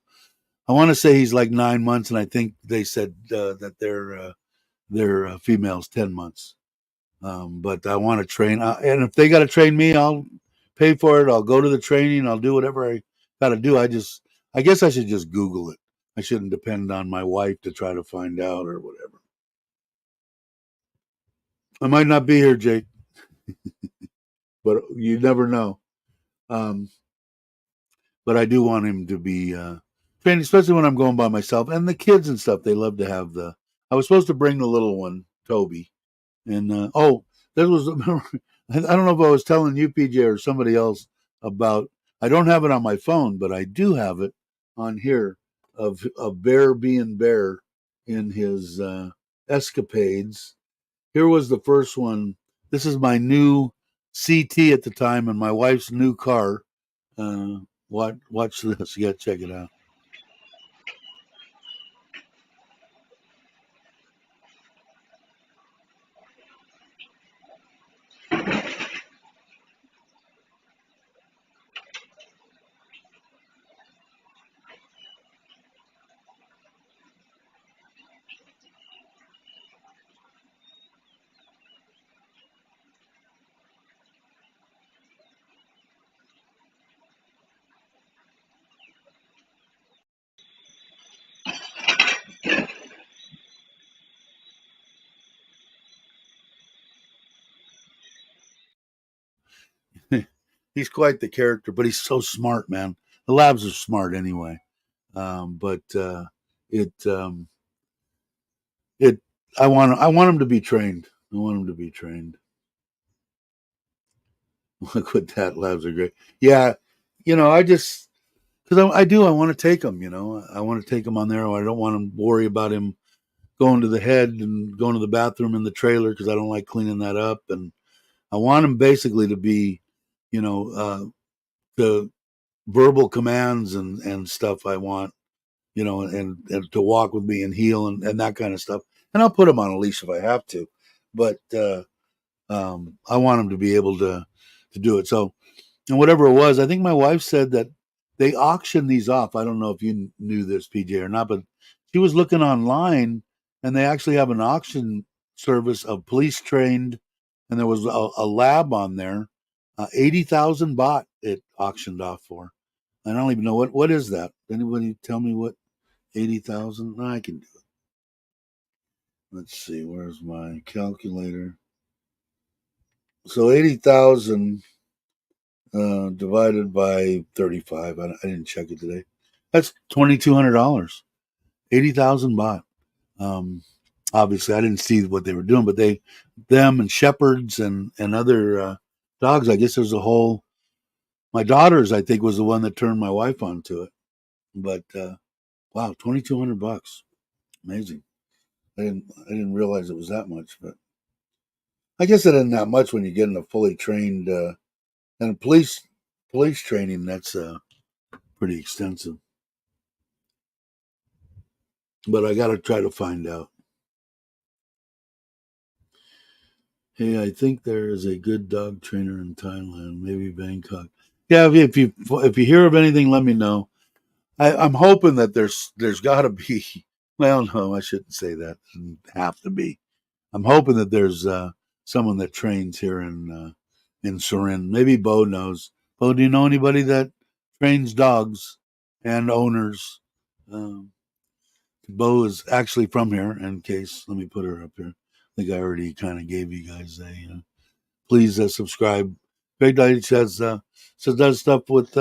S1: want to say he's like 9 months, and I think they said that their female's 10 months. But I want to train, and if they got to train me, I'll pay for it. I'll go to the training. I'll do whatever I got to do. I guess I should just Google it. I shouldn't depend on my wife to try to find out or whatever. I might not be here, Jake, but you never know. Um, but I do want him to be trained, especially when I'm going by myself. And the kids and stuff, they love to have the. I was supposed to bring the little one, Toby, and there was. I don't know if I was telling you, PJ, or somebody else about. I don't have it on my phone, but I do have it on here of Bear being Bear in his escapades. Here was the first one. This is my new CT at the time, and my wife's new car. Watch this. You got to check it out. He's quite the character, but he's so smart, man. The labs are smart anyway. But it it I want him to be trained. I want him to be trained. Look what that labs are great. Yeah, you know, I just because I want to take him. You know, I want to take him on there. I don't want to worry about him going to the head and going to the bathroom in the trailer because I don't like cleaning that up. And I want him basically to be, you know, the verbal commands and stuff I want, you know, and to walk with me and heel and that kind of stuff. And I'll put him on a leash if I have to, but I want him to be able to do it. So, and whatever it was, I think my wife said that they auction these off. I don't know if you knew this, PJ, or not, but she was looking online, and they actually have an auction service of police trained, and there was a lab on there, 80,000 baht it auctioned off for. I don't even know what is that. Anybody tell me what 80,000? No, I can do it. Let's see. Where's my calculator? So 80,000 divided by 35. I didn't check it today. That's $2,200. 80,000 baht. Obviously, I didn't see what they were doing, but them and shepherds and other dogs. I guess there's a whole. My daughter's, I think, was the one that turned my wife onto it. But wow, $2,200. Amazing. I didn't realize it was that much, but I guess it isn't that much when you get in a fully trained and police training. That's pretty extensive. But I got to try to find out. Hey, I think there is a good dog trainer in Thailand, maybe Bangkok. Yeah, if you hear of anything, let me know. I'm hoping that there's got to be. Well, no, I shouldn't say that. It doesn't have to be. I'm hoping that there's someone that trains here in Surin. Maybe Bo knows. Bo, do you know anybody that trains dogs and owners? Bo is actually from here. In case, let me put her up here. I think I already kind of gave you guys a please subscribe. Greg Deitch does stuff with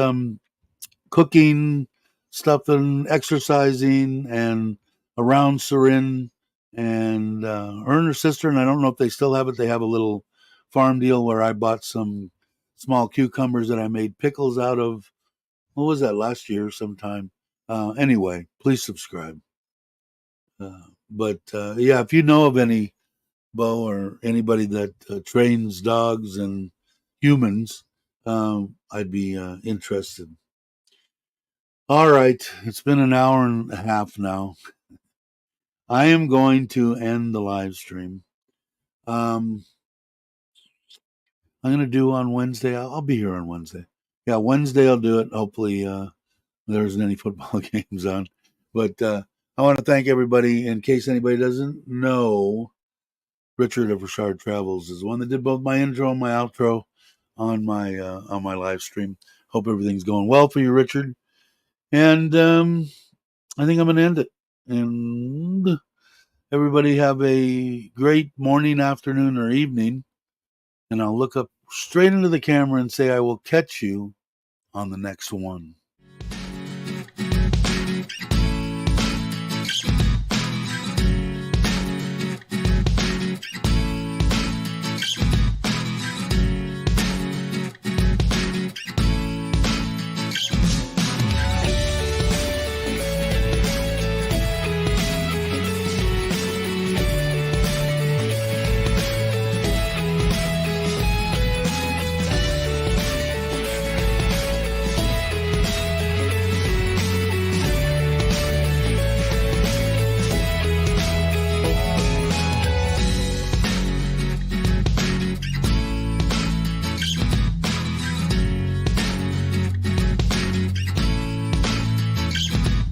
S1: cooking, stuff and exercising, and around Surin. And her and her sister, and I don't know if they still have it, they have a little farm deal where I bought some small cucumbers that I made pickles out of. What was that, last year sometime? Anyway, please subscribe. But yeah, if you know of any, Bo, or anybody that trains dogs and humans, I'd be interested. All right, it's been an hour and a half now. I am going to end the live stream. I'm going to do on Wednesday. I'll be here on Wednesday. Yeah, Wednesday I'll do it. Hopefully there isn't any football games on. But I want to thank everybody. In case anybody doesn't know, Richard of Richard Travels is the one that did both my intro and my outro on my live stream. Hope everything's going well for you, Richard. And I think I'm going to end it. And everybody have a great morning, afternoon, or evening. And I'll look up straight into the camera and say, I will catch you on the next one.